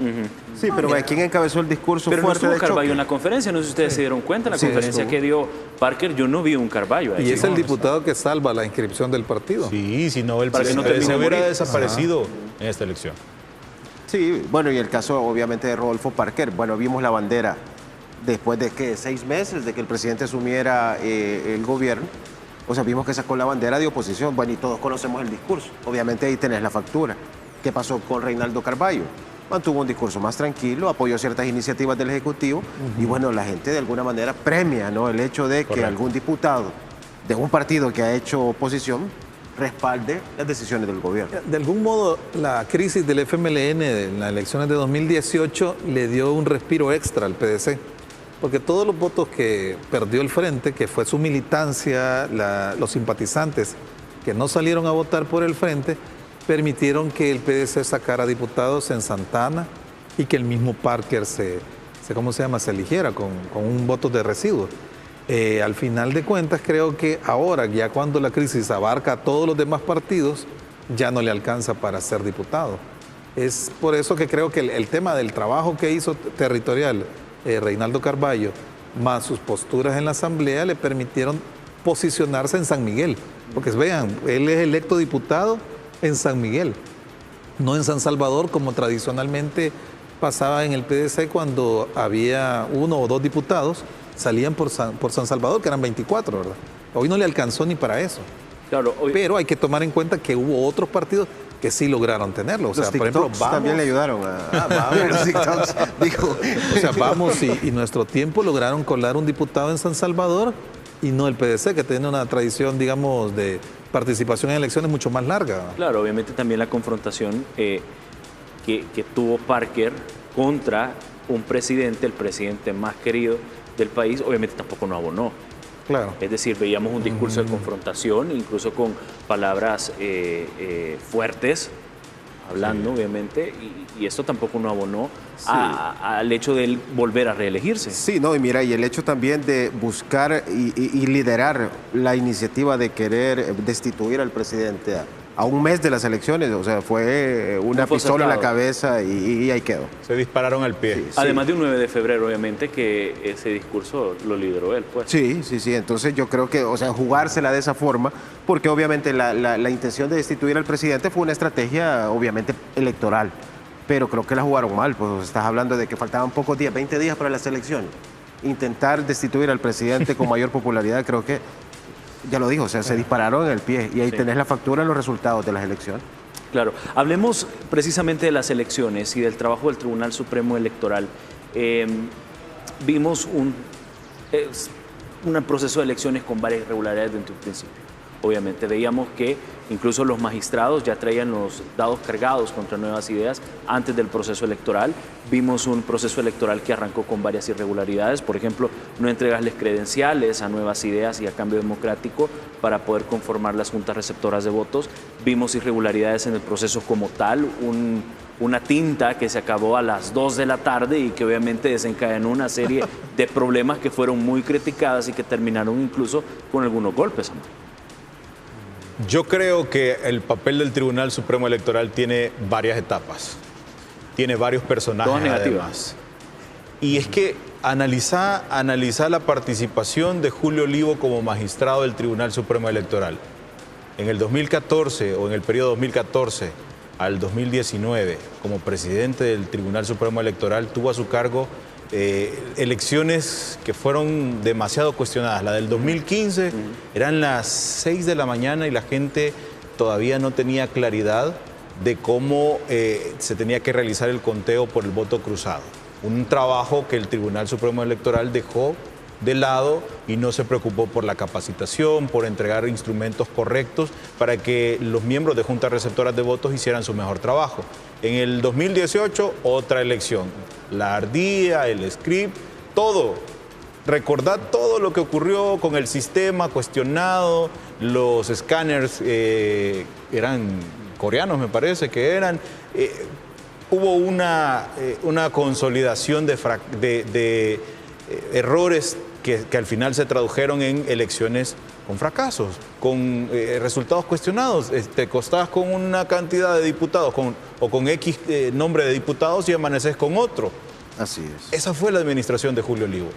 Sí, pero ¿quién encabezó el discurso pero fuerte no de estuvo Carballo choque? en la conferencia, no sé si ustedes se dieron cuenta, en la conferencia que dio Parker, yo no vi un Carballo ahí. Y es el diputado que salva la inscripción del partido. Sí, si no, el PDC hubiera desaparecido en esta elección. Sí, bueno, y el caso obviamente de Rodolfo Parker, bueno, vimos la bandera después de 6 meses de que el presidente asumiera el gobierno. O sea, vimos que sacó la bandera de oposición. Bueno, y todos conocemos el discurso. Obviamente ahí tenés la factura. ¿Qué pasó con Reinaldo Carballo? Mantuvo un discurso más tranquilo, apoyó ciertas iniciativas del Ejecutivo, y bueno, la gente de alguna manera premia, ¿no?, el hecho de que algún diputado de un partido que ha hecho oposición respalde las decisiones del gobierno. De algún modo, la crisis del FMLN en las elecciones de 2018 le dio un respiro extra al PDC, porque todos los votos que perdió el Frente, que fue su militancia, los simpatizantes que no salieron a votar por el Frente, permitieron que el PDC sacara diputados en Santa Ana y que el mismo Parker se eligiera con un voto de residuo. Al final de cuentas, creo que ahora, ya cuando la crisis abarca a todos los demás partidos, ya no le alcanza para ser diputado. Es por eso que creo que el tema del trabajo que hizo territorial Reinaldo Carballo, más sus posturas en la Asamblea, le permitieron posicionarse en San Miguel. Porque vean, él es electo diputado en San Miguel, no en San Salvador, como tradicionalmente pasaba en el PDC cuando había 1 o 2 diputados, salían por San Salvador, que eran 24, ¿verdad? Hoy no le alcanzó ni para eso. Claro, pero hay que tomar en cuenta que hubo otros partidos que sí lograron tenerlo. O sea, los por ejemplo, TikToks también le ayudaron a los TikToks. Dijo. O sea, vamos y nuestro tiempo lograron colar un diputado en San Salvador y no el PDC, que tiene una tradición, digamos, de participación en elecciones mucho más larga. Claro, obviamente también la confrontación que tuvo Parker contra un presidente, el presidente más querido del país, obviamente tampoco no abonó. Claro. Es decir, veíamos un discurso de confrontación, incluso con palabras fuertes, hablando, obviamente, y esto tampoco no abonó al hecho de él volver a reelegirse. Sí, no, y mira, y el hecho también de buscar y liderar la iniciativa de querer destituir al presidente a un mes de las elecciones, o sea, fue una pistola en la cabeza y ahí quedó. Se dispararon al pie. Sí. Además de un 9 de febrero, obviamente, que ese discurso lo lideró él, pues. Sí, entonces yo creo que, o sea, jugársela de esa forma, porque obviamente la intención de destituir al presidente fue una estrategia, obviamente, electoral, pero creo que la jugaron mal, pues estás hablando de que faltaban pocos días, 20 días para las elecciones. Intentar destituir al presidente con mayor popularidad, creo que ya lo dijo, o sea, se dispararon en el pie y ahí tenés la factura de los resultados de las elecciones. Claro. Hablemos precisamente de las elecciones y del trabajo del Tribunal Supremo Electoral. Vimos un proceso de elecciones con varias irregularidades desde un principio. Obviamente veíamos que incluso los magistrados ya traían los dados cargados contra Nuevas Ideas antes del proceso electoral. Vimos un proceso electoral que arrancó con varias irregularidades, por ejemplo, no entregarles credenciales a Nuevas Ideas y a Cambio Democrático para poder conformar las juntas receptoras de votos. Vimos irregularidades en el proceso como tal, una tinta que se acabó a las 2 de la tarde y que obviamente desencadenó una serie de problemas que fueron muy criticadas y que terminaron incluso con algunos golpes. Yo creo que el papel del Tribunal Supremo Electoral tiene varias etapas, tiene varios personajes además. Y es que analizar la participación de Julio Olivo como magistrado del Tribunal Supremo Electoral en el 2014 o en el periodo 2014 al 2019 como presidente del Tribunal Supremo Electoral tuvo a su cargo elecciones que fueron demasiado cuestionadas. La del 2015 eran las 6 de la mañana y la gente todavía no tenía claridad de cómo se tenía que realizar el conteo por el voto cruzado. Un trabajo que el Tribunal Supremo Electoral dejó de lado y no se preocupó por la capacitación, por entregar instrumentos correctos para que los miembros de juntas receptoras de votos hicieran su mejor trabajo. En el 2018, otra elección. La ardía, el script, todo. Recordad todo lo que ocurrió con el sistema cuestionado, los escáneres eran coreanos, me parece que eran. Hubo una consolidación de errores que al final se tradujeron en elecciones con fracasos, con resultados cuestionados. Te costás con una cantidad de diputados o con X nombre de diputados y amaneces con otro. Así es. Esa fue la administración de Julio Olivo.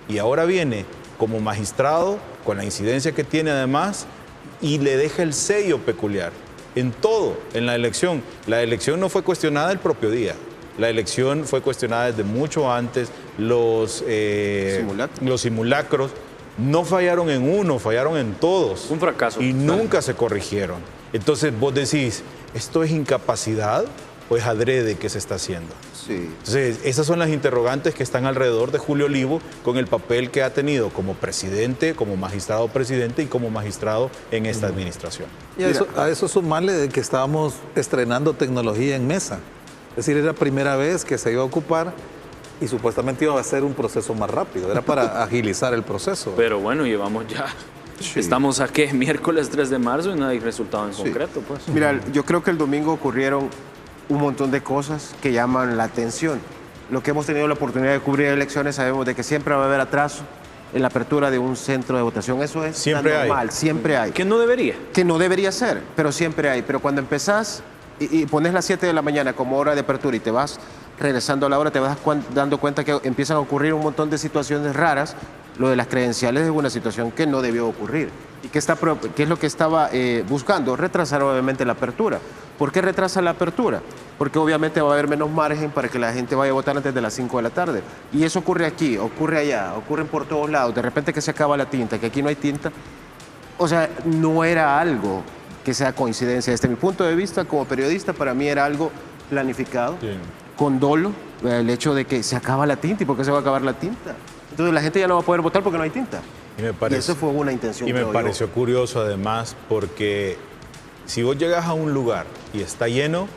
Y ahora viene como magistrado, con la incidencia que tiene además, y le deja el sello peculiar en todo, en la elección. La elección no fue cuestionada el propio día. La elección fue cuestionada desde mucho antes. Los simulacros no fallaron en uno, fallaron en todos. Un fracaso. Y nunca se corrigieron. Entonces vos decís, ¿esto es incapacidad o es adrede que se está haciendo? Sí. Entonces esas son las interrogantes que están alrededor de Julio Olivo con el papel que ha tenido como presidente, como magistrado presidente y como magistrado en esta administración. Y a eso sumarle de que estábamos estrenando tecnología en mesa. Es decir, era la primera vez que se iba a ocupar y supuestamente iba a ser un proceso más rápido. Era para agilizar el proceso. Pero bueno, llevamos ya... Sí. Estamos aquí miércoles 3 de marzo y no hay resultado en concreto. Pues. Mira, yo creo que el domingo ocurrieron un montón de cosas que llaman la atención. Lo que hemos tenido la oportunidad de cubrir elecciones, sabemos de que siempre va a haber atraso en la apertura de un centro de votación. Eso es siempre normal, siempre hay. Que no debería. Que no debería ser, pero siempre hay. Pero cuando empezás y pones las 7 de la mañana como hora de apertura y te vas regresando a la hora, te vas dando cuenta que empiezan a ocurrir un montón de situaciones raras. Lo de las credenciales es una situación que no debió ocurrir. ¿Y qué es lo que estaba buscando? Retrasar obviamente la apertura. ¿Por qué retrasa la apertura? Porque obviamente va a haber menos margen para que la gente vaya a votar antes de las 5 de la tarde. Y eso ocurre aquí, ocurre allá, ocurre por todos lados. De repente que se acaba la tinta, que aquí no hay tinta. O sea, no era algo que sea coincidencia. Desde mi punto de vista como periodista, para mí era algo planificado, con dolo, el hecho de que se acaba la tinta. ¿Y por qué se va a acabar la tinta? Entonces la gente ya no va a poder votar porque no hay tinta. Y eso fue una intención. Y me pareció curioso además porque si vos llegas a un lugar y está lleno,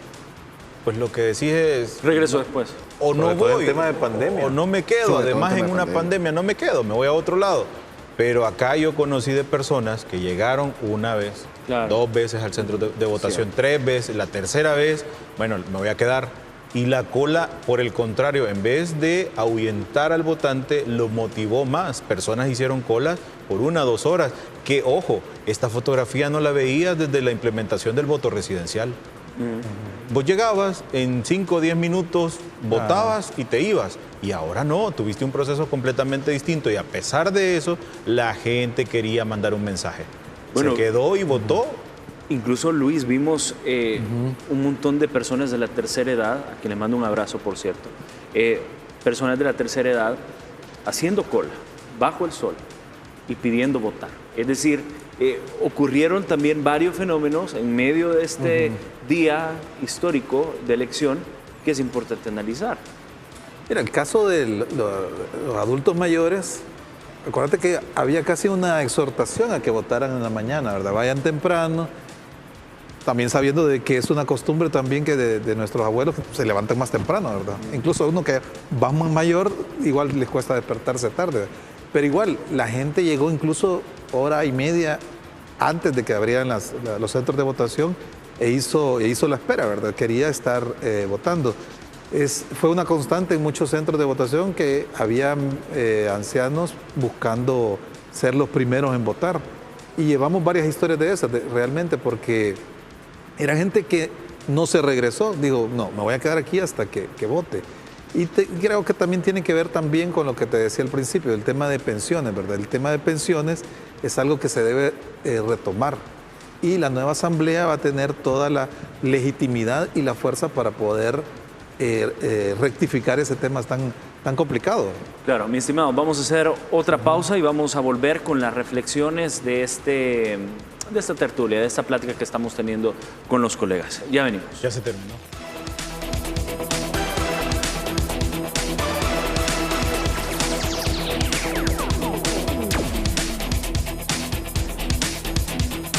pues lo que decís es... Regreso después. O no voy. El tema de pandemia. O no me quedo. Además, en una pandemia no me quedo, me voy a otro lado. Pero acá yo conocí de personas que llegaron una vez, 2 veces al centro de votación, 3 veces, la tercera vez, bueno, me voy a quedar. Y la cola, por el contrario, en vez de ahuyentar al votante, lo motivó más. Personas hicieron colas por 1 o 2 horas. Que, ojo, esta fotografía no la veías desde la implementación del voto residencial. Vos llegabas, en 5 o 10 minutos votabas y te ibas. Y ahora no, tuviste un proceso completamente distinto. Y a pesar de eso, la gente quería mandar un mensaje. Bueno, se quedó y votó. Incluso, Luis, vimos un montón de personas de la tercera edad, a quien le mando un abrazo, por cierto, personas de la tercera edad haciendo cola, bajo el sol y pidiendo votar. Es decir, ocurrieron también varios fenómenos en medio de este día histórico de elección que es importante analizar. Mira, el caso de los adultos mayores, acuérdate que había casi una exhortación a que votaran en la mañana, ¿verdad? Vayan temprano, también sabiendo de que es una costumbre también que de nuestros abuelos que se levantan más temprano, ¿verdad? Incluso uno que va más mayor, igual les cuesta despertarse tarde. Pero igual, la gente llegó incluso 1 hora y media antes de que abrieran los centros de votación e hizo la espera, ¿verdad? Quería estar votando. Fue una constante en muchos centros de votación que había ancianos buscando ser los primeros en votar. Y llevamos varias historias de esas, realmente, porque era gente que no se regresó. Digo, no, me voy a quedar aquí hasta que vote. Y creo que también tiene que ver también con lo que te decía al principio, el tema de pensiones, ¿verdad? El tema de pensiones es algo que se debe retomar. Y la nueva asamblea va a tener toda la legitimidad y la fuerza para poder rectificar ese tema tan complicado. Claro, mi estimado, vamos a hacer otra pausa y vamos a volver con las reflexiones de esta tertulia, de esta plática que estamos teniendo con los colegas. Ya venimos. Ya se terminó.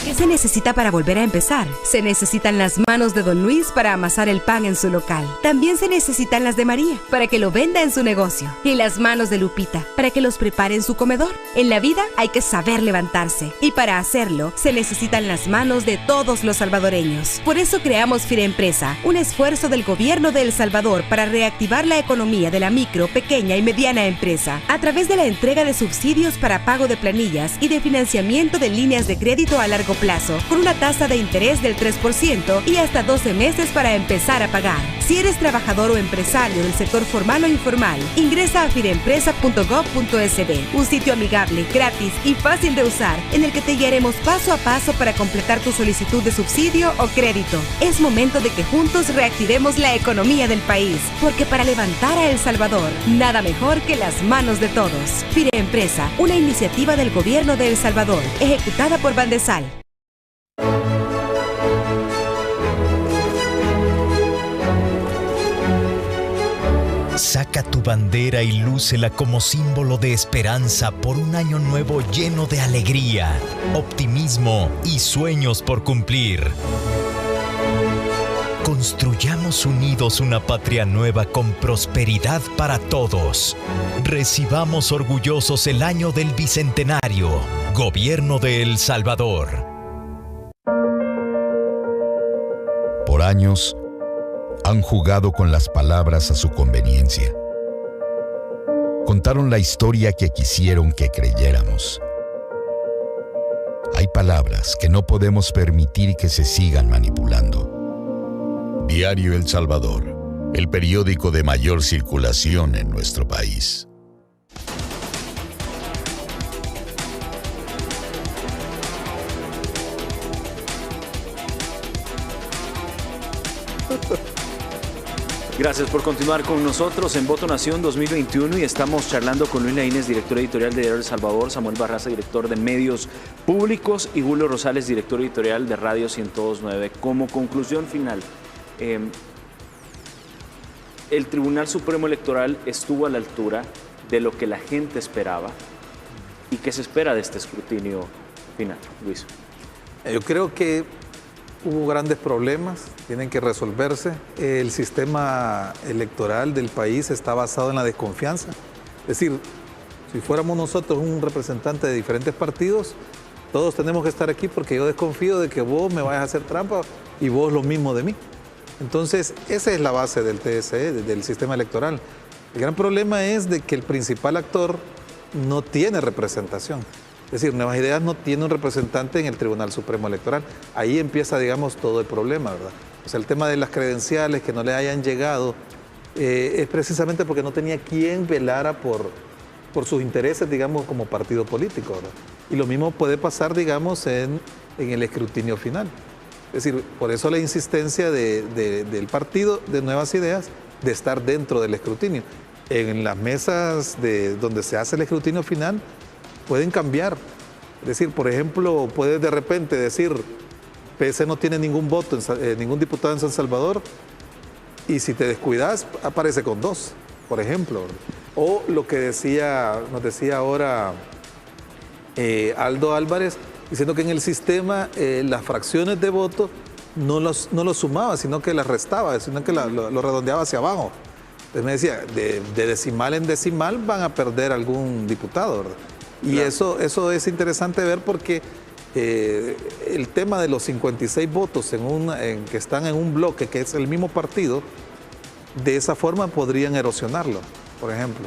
¿Qué se necesita para volver a empezar? Se necesitan las manos de Don Luis para amasar el pan en su local. También se necesitan las de María para que lo venda en su negocio. Y las manos de Lupita para que los prepare en su comedor. En la vida hay que saber levantarse. Y para hacerlo, se necesitan las manos de todos los salvadoreños. Por eso creamos Firempresa, un esfuerzo del gobierno de El Salvador para reactivar la economía de la micro, pequeña y mediana empresa a través de la entrega de subsidios para pago de planillas y de financiamiento de líneas de crédito a largo plazo, con una tasa de interés del 3% y hasta 12 meses para empezar a pagar. Si eres trabajador o empresario del sector formal o informal, ingresa a firempresa.gov.sb, un sitio amigable, gratis y fácil de usar, en el que te guiaremos paso a paso para completar tu solicitud de subsidio o crédito. Es momento de que juntos reactivemos la economía del país, porque para levantar a El Salvador, nada mejor que las manos de todos. Firempresa, una iniciativa del gobierno de El Salvador, ejecutada por Bandesal. Saca tu bandera y lúcela como símbolo de esperanza por un año nuevo lleno de alegría, optimismo y sueños por cumplir. Construyamos unidos una patria nueva con prosperidad para todos. Recibamos orgullosos el año del Bicentenario. Gobierno de El Salvador. Por años, han jugado con las palabras a su conveniencia. Contaron la historia que quisieron que creyéramos. Hay palabras que no podemos permitir que se sigan manipulando. Diario El Salvador, el periódico de mayor circulación en nuestro país. Gracias por continuar con nosotros en Voto Nación 2021 y estamos charlando con Luis Laínez, director editorial de Diario El Salvador, Samuel Barraza, director de Medios Públicos, y Julio Rosales, director editorial de Radio 102.9. Como conclusión final, el Tribunal Supremo Electoral estuvo a la altura de lo que la gente esperaba. ¿Y qué se espera de este escrutinio final, Luis? Yo creo que hubo grandes problemas, tienen que resolverse. El sistema electoral del país está basado en la desconfianza. Es decir, si fuéramos nosotros un representante de diferentes partidos, todos tenemos que estar aquí porque yo desconfío de que vos me vayas a hacer trampa y vos lo mismo de mí. Entonces, esa es la base del TSE, del sistema electoral. El gran problema es de que el principal actor no tiene representación. Es decir, Nuevas Ideas no tiene un representante en el Tribunal Supremo Electoral. Ahí empieza, digamos, todo el problema, ¿verdad? O sea, el tema de las credenciales que no le hayan llegado es precisamente porque no tenía quien velara por sus intereses, digamos, como partido político, ¿verdad? Y lo mismo puede pasar, digamos, en el escrutinio final. Es decir, por eso la insistencia del partido de Nuevas Ideas de estar dentro del escrutinio. En las mesas donde se hace el escrutinio final, pueden cambiar. Es decir, por ejemplo, puedes de repente decir, PS no tiene ningún voto, ningún diputado en San Salvador, y si te descuidas, aparece con 2, por ejemplo. O lo que nos decía ahora Aldo Álvarez, diciendo que en el sistema las fracciones de voto no los sumaba, sino que las restaba, sino que lo redondeaba hacia abajo. Entonces me decía, de decimal en decimal van a perder algún diputado, ¿verdad? Y claro, eso es interesante ver porque el tema de los 56 votos que están en un bloque que es el mismo partido, de esa forma podrían erosionarlo, por ejemplo.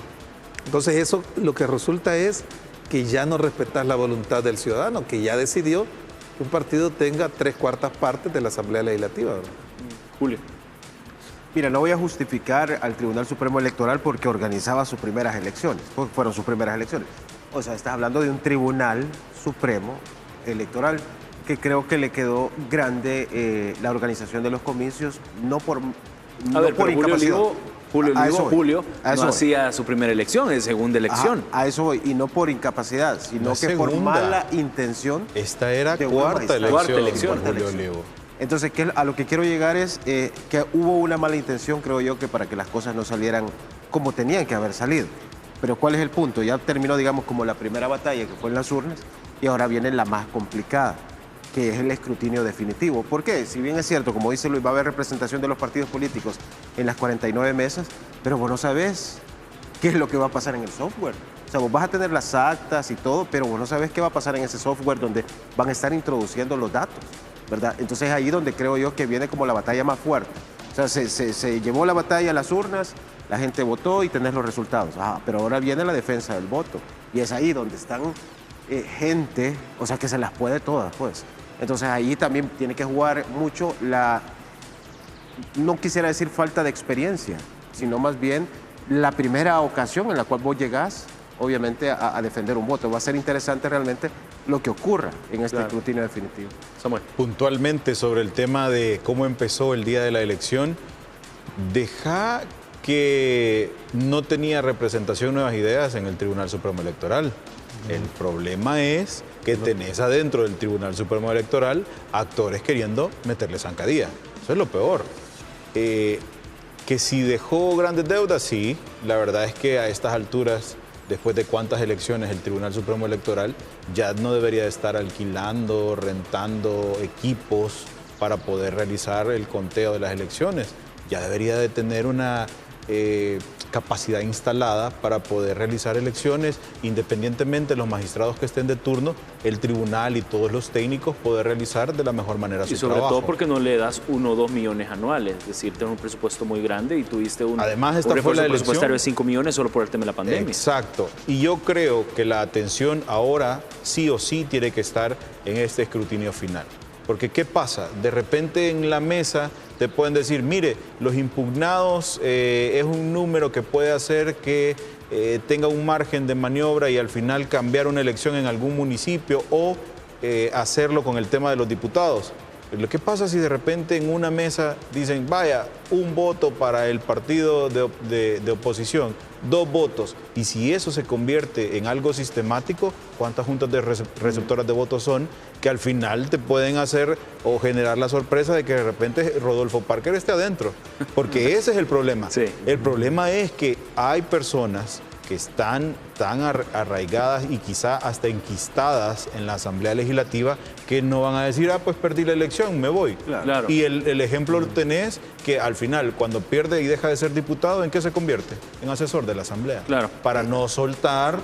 Entonces eso lo que resulta es que ya no respetas la voluntad del ciudadano, que ya decidió que un partido tenga 3/4 partes de la Asamblea Legislativa, ¿verdad? Julio. Mira, no voy a justificar al Tribunal Supremo Electoral porque organizaba sus primeras elecciones, porque fueron sus primeras elecciones. O sea, estás hablando de un Tribunal Supremo Electoral que creo que le quedó grande la organización de los comicios, no por incapacidad. Julio no hacía su primera elección, es segunda elección. A eso voy, y no por incapacidad, sino que por mala intención. Esta era cuarta elección. Julio Olivo. Entonces, a lo que quiero llegar es que hubo una mala intención, creo yo, que para que las cosas no salieran como tenían que haber salido. Pero ¿cuál es el punto? Ya terminó, digamos, como la primera batalla que fue en las urnas y ahora viene la más complicada, que es el escrutinio definitivo. ¿Por qué? Si bien es cierto, como dice Luis, va a haber representación de los partidos políticos en las 49 mesas, pero vos no sabés qué es lo que va a pasar en el software. O sea, vos vas a tener las actas y todo, pero vos no sabés qué va a pasar en ese software donde van a estar introduciendo los datos, ¿verdad? Entonces ahí donde creo yo que viene como la batalla más fuerte. O sea, se llevó la batalla a las urnas, la gente votó y tenés los resultados. Pero ahora viene la defensa del voto. Y es ahí donde están gente, o sea, que se las puede todas, pues. Entonces ahí también tiene que jugar mucho no quisiera decir falta de experiencia, sino más bien la primera ocasión en la cual vos llegás, obviamente, a defender un voto. Va a ser interesante realmente lo que ocurra en este escrutinio definitivo. Samuel. Puntualmente sobre el tema de cómo empezó el día de la elección, deja que no tenía representación Nuevas Ideas en el Tribunal Supremo Electoral. El problema es que tenés adentro del Tribunal Supremo Electoral actores queriendo meterle zancadilla. Eso es lo peor. Que si dejó grandes deudas, sí. La verdad es que a estas alturas, después de cuántas elecciones el Tribunal Supremo Electoral ya no debería de estar alquilando, rentando equipos para poder realizar el conteo de las elecciones. Ya debería de tener una capacidad instalada para poder realizar elecciones, independientemente de los magistrados que estén de turno, el tribunal y todos los técnicos poder realizar de la mejor manera su trabajo. Y sobre todo porque no le das 1 o 2 millones anuales, es decir, tienes un presupuesto muy grande y tuviste un refuerzo presupuestario de 5 millones solo por el tema de la pandemia. Exacto. Y yo creo que la atención ahora sí o sí tiene que estar en este escrutinio final. Porque ¿qué pasa? De repente en la mesa te pueden decir, mire, los impugnados es un número que puede hacer que tenga un margen de maniobra y al final cambiar una elección en algún municipio o hacerlo con el tema de los diputados. ¿Qué pasa si de repente en una mesa dicen, vaya, un voto para el partido de oposición, 2 votos? Y si eso se convierte en algo sistemático, ¿cuántas juntas de receptoras de votos son que al final te pueden hacer o generar la sorpresa de que de repente Rodolfo Parker esté adentro? Porque ese es el problema. Sí. El problema es que hay personas que están tan arraigadas y quizá hasta enquistadas en la Asamblea Legislativa que no van a decir, pues perdí la elección, me voy. Claro. Y el ejemplo lo tenés que al final, cuando pierde y deja de ser diputado, ¿en qué se convierte? En asesor de la Asamblea. Claro. Para no soltar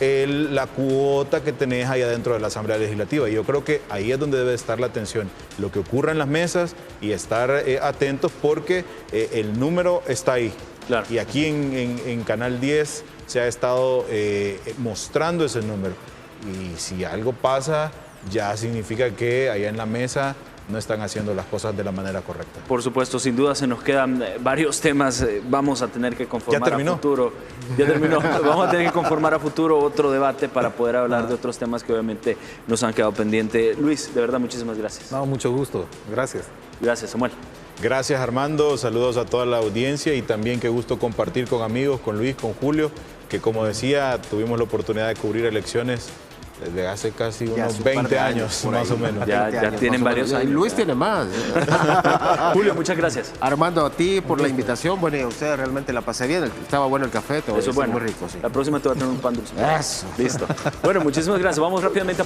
la cuota que tenés ahí adentro de la Asamblea Legislativa. Y yo creo que ahí es donde debe estar la atención. Lo que ocurra en las mesas y estar atentos porque el número está ahí. Claro. Y aquí en Canal 10 se ha estado mostrando ese número. Y si algo pasa, ya significa que allá en la mesa no están haciendo las cosas de la manera correcta. Por supuesto, sin duda se nos quedan varios temas. Vamos a tener que conformar a futuro. Ya terminó. Vamos a tener que conformar a futuro otro debate para poder hablar de otros temas que obviamente nos han quedado pendientes. Luis, de verdad, muchísimas gracias. No, mucho gusto. Gracias. Gracias, Samuel. Gracias, Armando. Saludos a toda la audiencia y también qué gusto compartir con amigos, con Luis, con Julio, que como decía, tuvimos la oportunidad de cubrir elecciones desde hace casi unos 20 años, más o menos. Ya tienen varios años. Luis tiene más. Julio, muchas gracias. Armando, a ti por la invitación. Bueno, y a ustedes realmente la pasé bien. Estaba bueno el café. Eso es bueno. Muy rico, sí. La próxima te voy a tener un pan dulce. Eso. Listo. Bueno, muchísimas gracias. Vamos rápidamente a